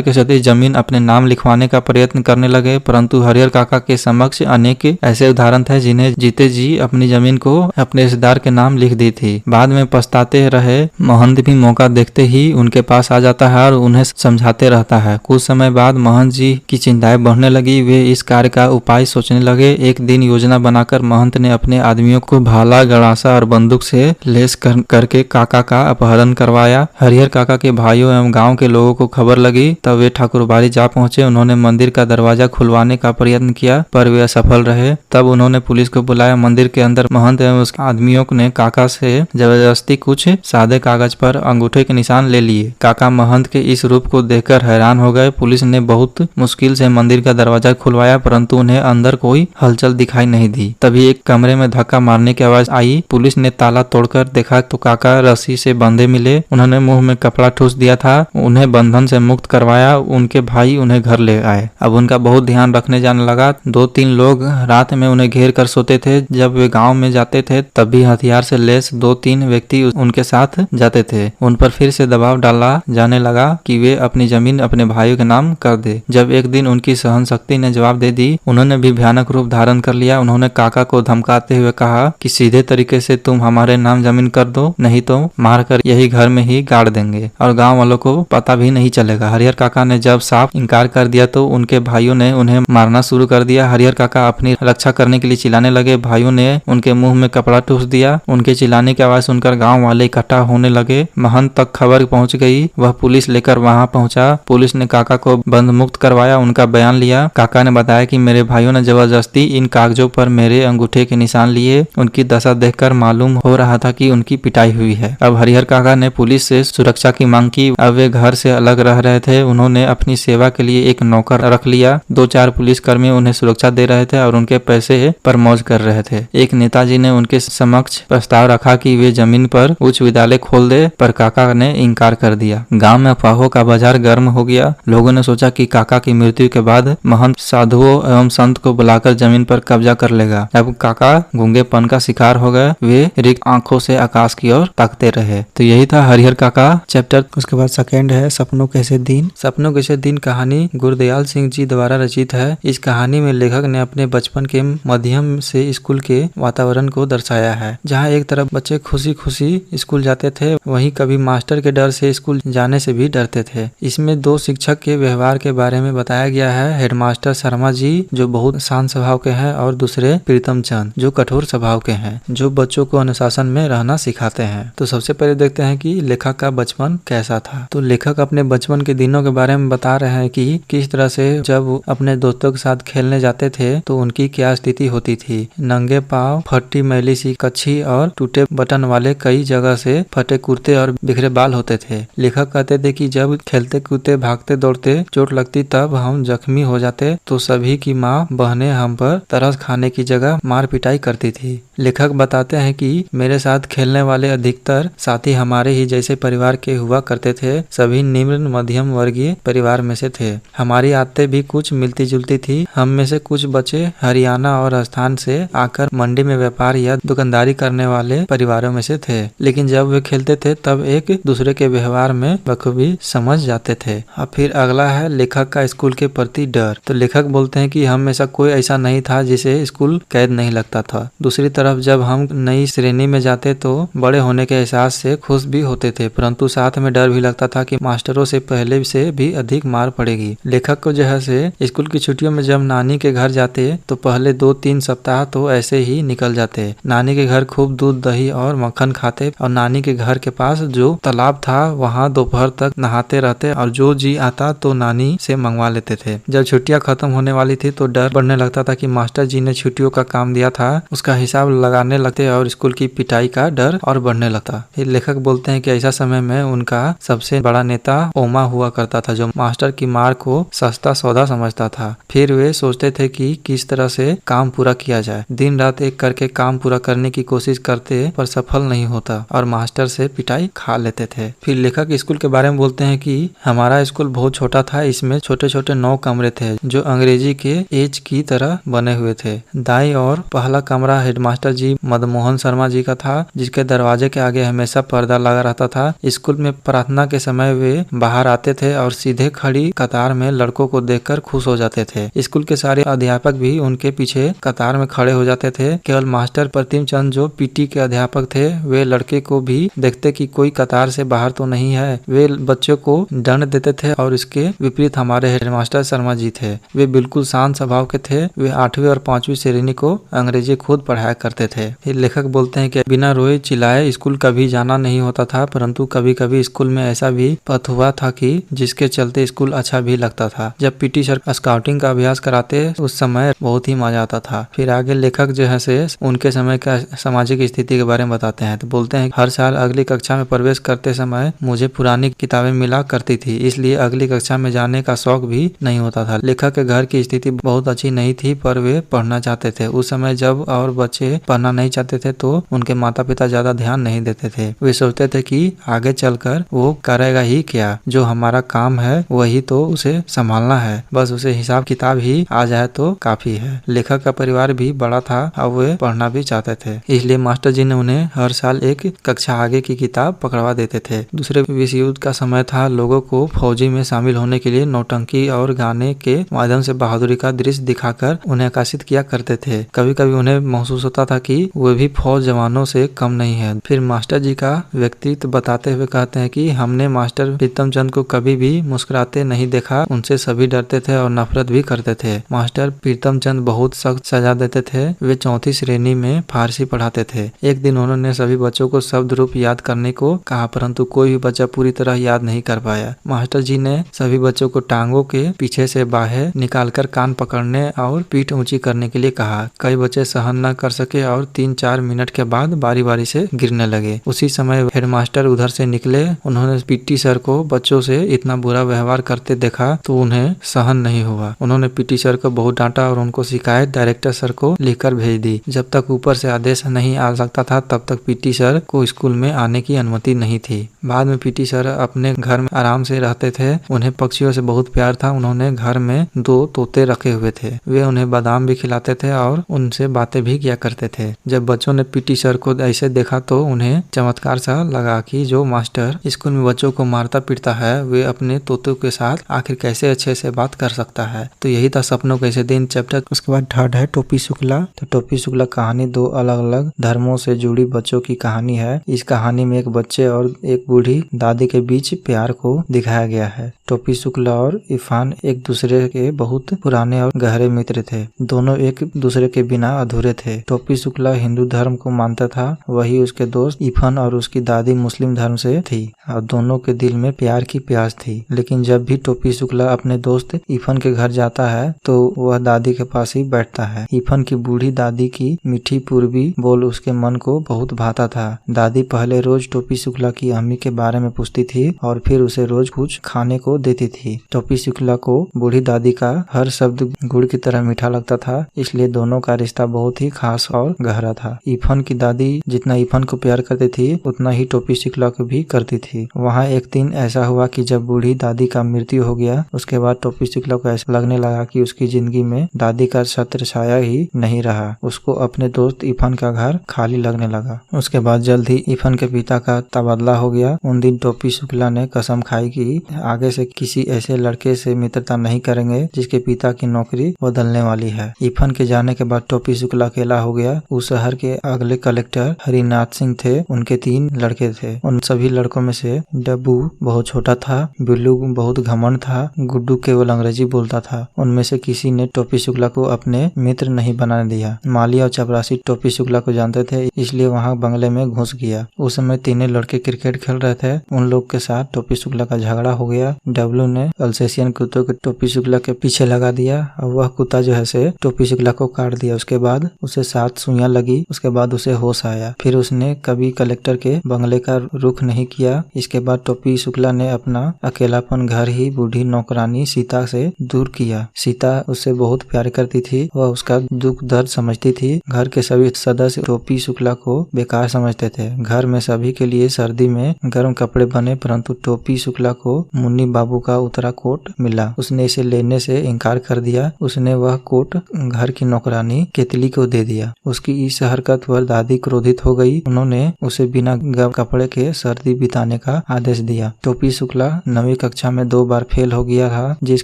के सतीश जमीन अपने नाम लिखवाने का प्रयत्न करने लगे, परंतु हरिहर काका के समक्ष अनेक ऐसे उदाहरण थे जिन्हें जीते जी अपनी जमीन को अपने रिश्तेदार के नाम लिख दी थी। बाद में पछताते रहे। महंत भी मौका देखते ही उनके पास आ जाता है और उन्हें समझाते रहता है। कुछ समय बाद महंत जी की चिंताएं बढ़ने लगी। वे इस कार्य का उपाय सोचने लगे। एक दिन योजना बनाकर महंत ने अपने आदमियों को भाला, गड़ासा और बंदूक से लैस करके काका का अपहरण करवाया। हरिहर काका के भाइयों एवं गांव के लोगों को खबर लगी, तब वे ठाकुरबाड़ी जा पहुंचे। उन्होंने मंदिर का दरवाजा खुलवाने का प्रयत्न किया, पर वे असफल रहे। तब उन्होंने पुलिस को बुलाया। मंदिर के अंदर महंत एवं उसके आदमियों ने काका से जबरदस्ती कुछ सादे कागज पर अंगूठे के निशान ले लिए। काका महंत के इस रूप को देखकर हैरान हो गए। पुलिस ने बहुत मुश्किल से मंदिर का दरवाजा खुलवाया, परंतु उन्हें अंदर कोई हलचल दिखाई नहीं दी। तभी एक कमरे में धक्का मारने की आवाज आई। पुलिस ने ताला तोड़कर देखा तो काका रस्सी से बंधे मिले। उन्होंने मुंह में कपड़ा ठूस दिया था। उन्हें बंधन से मुक्त करवाया। उनके भाई उन्हें घर ले आए। अब उनका बहुत ध्यान रखने जाने लगा। 2-3 लोग रात में उन्हें घेर कर सोते थे। जब वे गांव में जाते थे तब भी हथियार से लैस 2-3 व्यक्ति उनके साथ जाते थे। उन पर फिर से दबाव डाला जाने लगा कि वे अपनी जमीन अपने भाइयों के नाम कर दे। जब एक दिन उनकी सहन शक्ति ने जवाब दे दी, उन्होंने भी भयानक रूप धारण कर लिया। उन्होंने काका को धमकाते हुए कहा कि सीधे तरीके से तुम हमारे नाम जमीन कर दो, नहीं तो मारकर यही घर में ही गाड़ देंगे और गांव वालों को पता भी नहीं चलेगा। हरिहर काका ने जब साफ इनकार कर दिया तो उनके भाइयों ने उन्हें मारना शुरू कर दिया। हरिहर काका अपनी रक्षा करने के लिए चिल्लाने लगे। भाइयों ने उनके मुंह में कपड़ा ठूस दिया। उनके चिल्लाने की आवाज सुनकर गांव वाले इकट्ठा होने लगे। महंत तक खबर पहुंच गई। वह पुलिस लेकर वहां पहुंचा। पुलिस ने काका को बंद मुक्त करवाया, उनका बयान लिया। काका ने बताया कि मेरे भाइयों ने जबरदस्ती इन कागजों पर मेरे अंगूठे के निशान लिए। उनकी दशा देखकर मालूम हो रहा था कि उनकी पिटाई हुई है। अब हरिहर काका ने पुलिस से सुरक्षा की मांग की। अब वे घर से अलग रह रहे थे। उन्होंने अपनी सेवा के लिए एक नौकर रख लिया। 2-4 पुलिसकर्मी उन्हें सुरक्षा दे रहे थे और उनके पैसे पर मौज कर रहे थे। एक नेताजी ने उनके समक्ष प्रस्ताव रखा कि वे जमीन पर उच्च विद्यालय खोल दे, पर काका ने इनकार कर दिया। गांव में अफवाहों का बाजार गर्म हो गया। लोगों ने सोचा कि काका की मृत्यु के बाद महंत साधुओं एवं संत को बुलाकर जमीन पर कब्जा कर लेगा। अब काका गूंगेपन का शिकार हो गए। वे रिक्त आंखों से आकाश की ओर ताकते रहे। तो यही था हरिहर काका चैप्टर। उसके बाद सेकेंड है सपनों कैसे दिन। सपनों कैसे दिन कहानी गुरदयाल सिंह जी द्वारा रचित है। इस कहानी में लेखक ने अपने बचपन के माध्यम से स्कूल के वातावरण को दर्शाया है, जहाँ एक तरफ बच्चे खुशी खुशी स्कूल जाते थे, वहीं कभी मास्टर के डर से स्कूल जाने से भी डरते थे। इसमें 2 शिक्षक के व्यवहार के बारे में बताया गया है। हेडमास्टर शर्मा जी जो बहुत शांत स्वभाव के हैं और दूसरे प्रीतम चंद जो कठोर स्वभाव के हैं, जो बच्चों को अनुशासन में रहना सिखाते हैं। तो सबसे पहले देखते हैं कि लेखक का बचपन कैसा था। तो लेखक अपने बचपन के दिनों के बारे में बता रहे हैं कि किस तरह से जब अपने दोस्तों के साथ खेलने जाते थे तो उनकी क्या स्थिति होती थी। नंगे पाँव, फटी मैली सी कच्छी और टूटे बटन वाले कई जगह से फटे कुर्ते और बिखरे बाल होते थे। लेखक कहते थे कि जब खेलते कूदते भागते दौड़ते चोट लगती तब हम जख्मी हो जाते तो सभी की माँ बहनें हम पर तरस खाने की जगह मार पिटाई करती थी। लेखक बताते हैं कि मेरे साथ खेलने वाले अधिकतर साथी हमारे ही जैसे परिवार के हुआ करते थे। सभी निम्न मध्यम वर्गीय परिवार में से थे। हमारी आदतें भी कुछ मिलती जुलती थी। हम में से कुछ बच्चे हरियाणा और राजस्थान से आकर मंडी में व्यापार या दुकानदारी करने वाले परिवारों में से थे, लेकिन जब वे खेलते थे तब एक दूसरे के व्यवहार में बखूबी समझ जाते थे। अब फिर अगला है लेखक का स्कूल के प्रति डर। तो लेखक बोलते हैं कि हम में से कोई ऐसा नहीं था जिसे स्कूल कैद नहीं लगता था। दूसरी तरफ जब हम नई श्रेणी में जाते तो बड़े होने के एहसास से खुश भी होते थे, परंतु साथ में डर भी लगता था कि मास्टरों से पहले से भी अधिक मार पड़ेगी। लेखक को जो है से स्कूल की छुट्टियों में जब नानी के घर जाते तो पहले 2-3 सप्ताह तो ऐसे ही निकल जाते। नानी के घर खूब दूध दही और मक्खन खाते और नानी के घर के पास जो तालाब था वहाँ दोपहर तक नहाते रहते और जो जी आता तो नानी से मंगवा लेते थे। जब छुट्टियां खत्म होने वाली थी तो डर बढ़ने लगता था कि मास्टर जी ने छुट्टियों का काम दिया था उसका हिसाब लगाने लगते और स्कूल की पिटाई का डर और बढ़ने लगता। फिर लेखक बोलते हैं कि ऐसा समय में उनका सबसे बड़ा नेता ओमा हुआ करता था, जो मास्टर की मार को सस्ता सौदा समझता था। फिर वे सोचते थे कि किस तरह से काम पूरा किया जाए। दिन रात एक करके काम पूरा करने की कोशिश करते पर सफल नहीं होता और मास्टर से पिटाई खा लेते थे। फिर लेखक स्कूल के बारे में बोलते हैं कि हमारा स्कूल बहुत छोटा था, इसमें छोटे छोटे 9 कमरे थे जो अंग्रेजी के एज की तरह बने हुए थे। दाई और पहला कमरा हेडमास्टर जी मदमोहन शर्मा जी का था, जिसके दरवाजे के आगे हमेशा पर्दा लगा रहता था। स्कूल में प्रार्थना के समय वे बाहर आते थे और सीधे खड़ी कतार में लड़कों को देखकर खुश हो जाते थे। स्कूल के सारे अध्यापक भी उनके पीछे कतार में खड़े हो जाते थे। केवल मास्टर प्रतिम चंद जो पीटी के अध्यापक थे, वे लड़के को भी देखते कि कोई कतार से बाहर तो नहीं है। वे बच्चों को दंड देते थे और इसके विपरीत हमारे हेडमास्टर शर्मा जी थे, वे बिल्कुल शांत स्वभाव के थे। वे 8वीं और 5वीं श्रेणी को अंग्रेजी खुद पढ़ाया करते थे। फिर लेखक बोलते हैं कि बिना रोए चिल्लाए स्कूल कभी जाना नहीं होता था, परंतु कभी कभी स्कूल में ऐसा भी पथ हुआ था कि जिसके चलते स्कूल अच्छा भी लगता था। जब पीटी सर स्काउटिंग का अभ्यास कराते उस समय बहुत ही मजा आता था। फिर आगे लेखक जो है से उनके समय का सामाजिक स्थिति के बारे में बताते हैं। तो बोलते हैं हर साल अगली कक्षा में प्रवेश करते समय मुझे पुरानी किताबें मिला करती थी, इसलिए अगली कक्षा में जाने का शौक भी नहीं होता था। लेखक के घर की स्थिति बहुत अच्छी नहीं थी, पर वे पढ़ना चाहते थे। उस समय जब और बच्चे पढ़ना नहीं चाहते थे तो उनके माता पिता ज्यादा ध्यान नहीं देते थे। वे सोचते थे कि आगे चलकर वो करेगा ही क्या, जो हमारा काम है वही तो उसे संभालना है, बस उसे हिसाब किताब ही आ जाए तो काफी है। लेखक का परिवार भी बड़ा था और वे पढ़ना भी चाहते थे, इसलिए मास्टर जी ने उन्हें हर साल एक कक्षा आगे की किताब पकड़वा देते थे। दूसरे विश्व युद्ध का समय था। लोगों को फौजी में शामिल होने के लिए नौटंकी और गाने के माध्यम से बहादुरी का दृश्य दिखाकर उन्हें आकर्षित किया करते थे। कभी कभी उन्हें महसूस होता था कि वे भी फौज जवानों से कम नहीं है। फिर मास्टर जी का व्यक्तित्व बताते हुए कहते हैं कि हमने मास्टर प्रीतम चंद को कभी भी मुस्कुराते नहीं देखा, उनसे सभी डरते थे और नफरत भी करते थे। मास्टर प्रीतम चंद बहुत सख्त सजा देते थे। वे 4वीं श्रेणी में फारसी पढ़ाते थे। एक दिन उन्होंने सभी बच्चों को शब्द रूप याद करने को कहा, परंतु कोई भी बच्चा पूरी तरह याद नहीं कर पाया। मास्टर जी ने सभी बच्चों को टांगों के पीछे से बाहें निकालकर कान पकड़ने और पीठ ऊंची करने के लिए कहा। कई बच्चे सहन न कर सके और 3-4 मिनट के बाद बारी बारी से गिरने लगे। उसी समय हेडमास्टर उधर से निकले। उन्होंने पीटी सर को बच्चों से इतना बुरा व्यवहार करते देखा तो उन्हें सहन नहीं हुआ। उन्होंने पीटी सर को बहुत डांटा और उनको शिकायत डायरेक्टर सर को लिखकर भेज दी। जब तक ऊपर से आदेश नहीं आ सकता था तब तक पीटी सर को स्कूल में आने की अनुमति नहीं थी। बाद में पीटी सर अपने घर में आराम से रहते थे। उन्हें पक्षियों से बहुत प्यार था। उन्होंने घर में 2 तोते रखे हुए थे। वे उन्हें बादाम भी खिलाते थे और उनसे बातें भी किया करते थे। जब बच्चों ने पीटी सर को ऐसे देखा तो उन्हें चमत्कार सा लगा कि जो मास्टर स्कूल में बच्चों को मारता पीटता है, वे अपने तोतों के साथ आखिर कैसे अच्छे से बात कर सकता है। तो यही था सपनों कैसे दिन चैप्टर। उसके बाद 3rd है टोपी शुक्ला। तो टोपी शुक्ला कहानी 2 अलग अलग धर्मों से जुड़ी बच्चों की कहानी है। इस कहानी में एक बच्चे और एक बूढ़ी दादी के बीच प्यार को दिखाया गया है। टोपी शुक्ला और इरफान एक दूसरे के बहुत पुराने और गहरे मित्र थे। दोनों एक दूसरे के बिना अधूरे थे। टोपी शुक्ला हिंदू धर्म को मानता था, वही उसके दोस्त इरफान और उसकी दादी मुस्लिम धर्म से थी और दोनों के दिल में प्यार की प्यास थी। लेकिन जब भी टोपी शुक्ला अपने दोस्त इरफान के घर जाता है तो वह दादी के पास ही बैठता है। इरफान की बूढ़ी दादी की मीठी पूर्वी बोल उसके मन को बहुत भाता था। दादी पहले रोज टोपी शुक्ला की अम्मी के बारे में पूछती थी और फिर उसे रोज कुछ खाने को देती थी। टोपी शुक्ला को बूढ़ी दादी का हर शब्द गुड़ की तरह मीठा लगता था, इसलिए दोनों का रिश्ता बहुत ही खास और गहरा था। इरफान की दादी जितना इरफान को प्यार करती थी उतना ही टोपी शुक्ला को भी करती थी। वहाँ एक दिन ऐसा हुआ कि जब बूढ़ी दादी का मृत्यु हो गया, उसके बाद टोपी शुक्ला को ऐसा लगने लगा कि उसकी जिंदगी में दादी का छत्र छाया ही नहीं रहा। उसको अपने दोस्त इरफान का घर खाली लगने लगा। उसके बाद जल्द ही इरफान के पिता का तबादला हो गया। उन दिन टोपी शुक्ला ने कसम खाई कि आगे से किसी ऐसे लड़के से मित्रता नहीं करेंगे जिसके पिता की नौकरी बदलने वाली है। इरफान के जाने के बाद टोपी शुक्ला अकेला हो गया। उस शहर के अगले कलेक्टर हरिनाथ सिंह थे। उनके 3 लड़के थे। उन सभी लड़कों में से डब्बू बहुत छोटा था, बिल्लू बहुत घमंड था, गुड्डू केवल अंग्रेजी बोलता था। उनमें से किसी ने टोपी शुक्ला को अपने मित्र नहीं बनाने दिया। माली और चपरासी टोपी शुक्ला को जानते थे, इसलिए वहाँ बंगले में घुस गया। उस समय 3 लड़के क्रिकेट खेल रहे थे। उन लोग के साथ टोपी शुक्ला का झगड़ा हो गया। डब्लू ने अल्सेशियन कुत्तों को टोपी शुक्ला के पीछे लगा दिया और वह कुत्ता जो है से टोपी शुक्ला को काट दिया। उसके बाद उसे 7 सुइयां लगी। उसके बाद उसे होश आया। फिर उसने कभी कलेक्टर के बंगले का रुख नहीं किया। इसके बाद टोपी शुक्ला ने अपना अकेलापन घर ही बूढ़ी नौकरानी सीता से दूर किया। सीता उससे बहुत प्यार करती थी। वह उसका दुख दर्द समझती थी। घर के सभी सदस्य टोपी शुक्ला को बेकार समझते थे। घर में सभी के लिए सर्दी में गर्म कपड़े बने, परंतु टोपी शुक्ला को मुन्नी बाबू का उतरा कोट मिला। उसने इसे लेने से इनकार कर दिया। उसने वह कोट घर की नौकरानी केतली को दे दिया। उसकी इस हरकत पर दादी क्रोधित हो गई। उन्होंने उसे बिना कपड़े के सर्दी बिताने का आदेश दिया। टोपी शुक्ला 9वीं कक्षा में 2 बार फेल हो गया था, जिस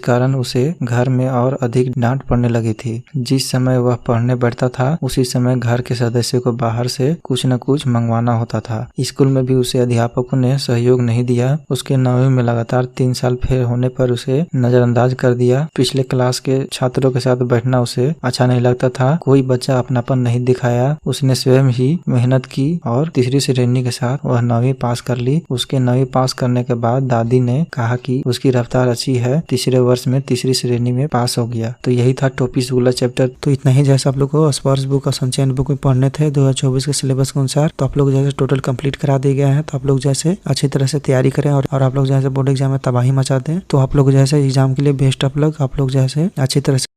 कारण उसे घर में और अधिक डांट पड़ने लगी थी। जिस समय वह पढ़ने बैठता था उसी समय घर के सदस्यों को बाहर से कुछ न कुछ मंगवाना होता था। स्कूल में भी उसे अध्यापकों ने सहयोग नहीं दिया। उसके 9वीं में लगातार 3 साल फेल होने पर उसे नजरअंदाज कर दिया। पिछले क्लास के छात्रों के साथ बैठना उसे अच्छा नहीं लगता था। कोई बच्चा अपनापन नहीं दिखाया। उसने स्वयं ही मेहनत की और तीसरी श्रेणी के साथ वह 9वीं पास कर ली। उसके 9वीं पास करने के बाद दादी ने कहा कि उसकी रफ्तार अच्छी है। तीसरे वर्ष में तीसरी श्रेणी में पास हो गया। तो यही था टोपी शुक्ला चैप्टर। तो इतना ही जैसे आप लोग को स्पर्श बुक और संचयन बुक में पढ़ने थे 2024 के सिलेबस के अनुसार, तो आप लोग जैसे टोटल कंप्लीट करा दिए गया है। तो आप लोग जैसे अच्छी तरह से तैयारी करें और आप लोग जैसे बोर्ड एग्जाम में तबाही मचा दें। तो आप लोग जैसे एग्जाम के लिए बेस्ट ऑफ लक। आप लोग जैसे अच्छी तरह से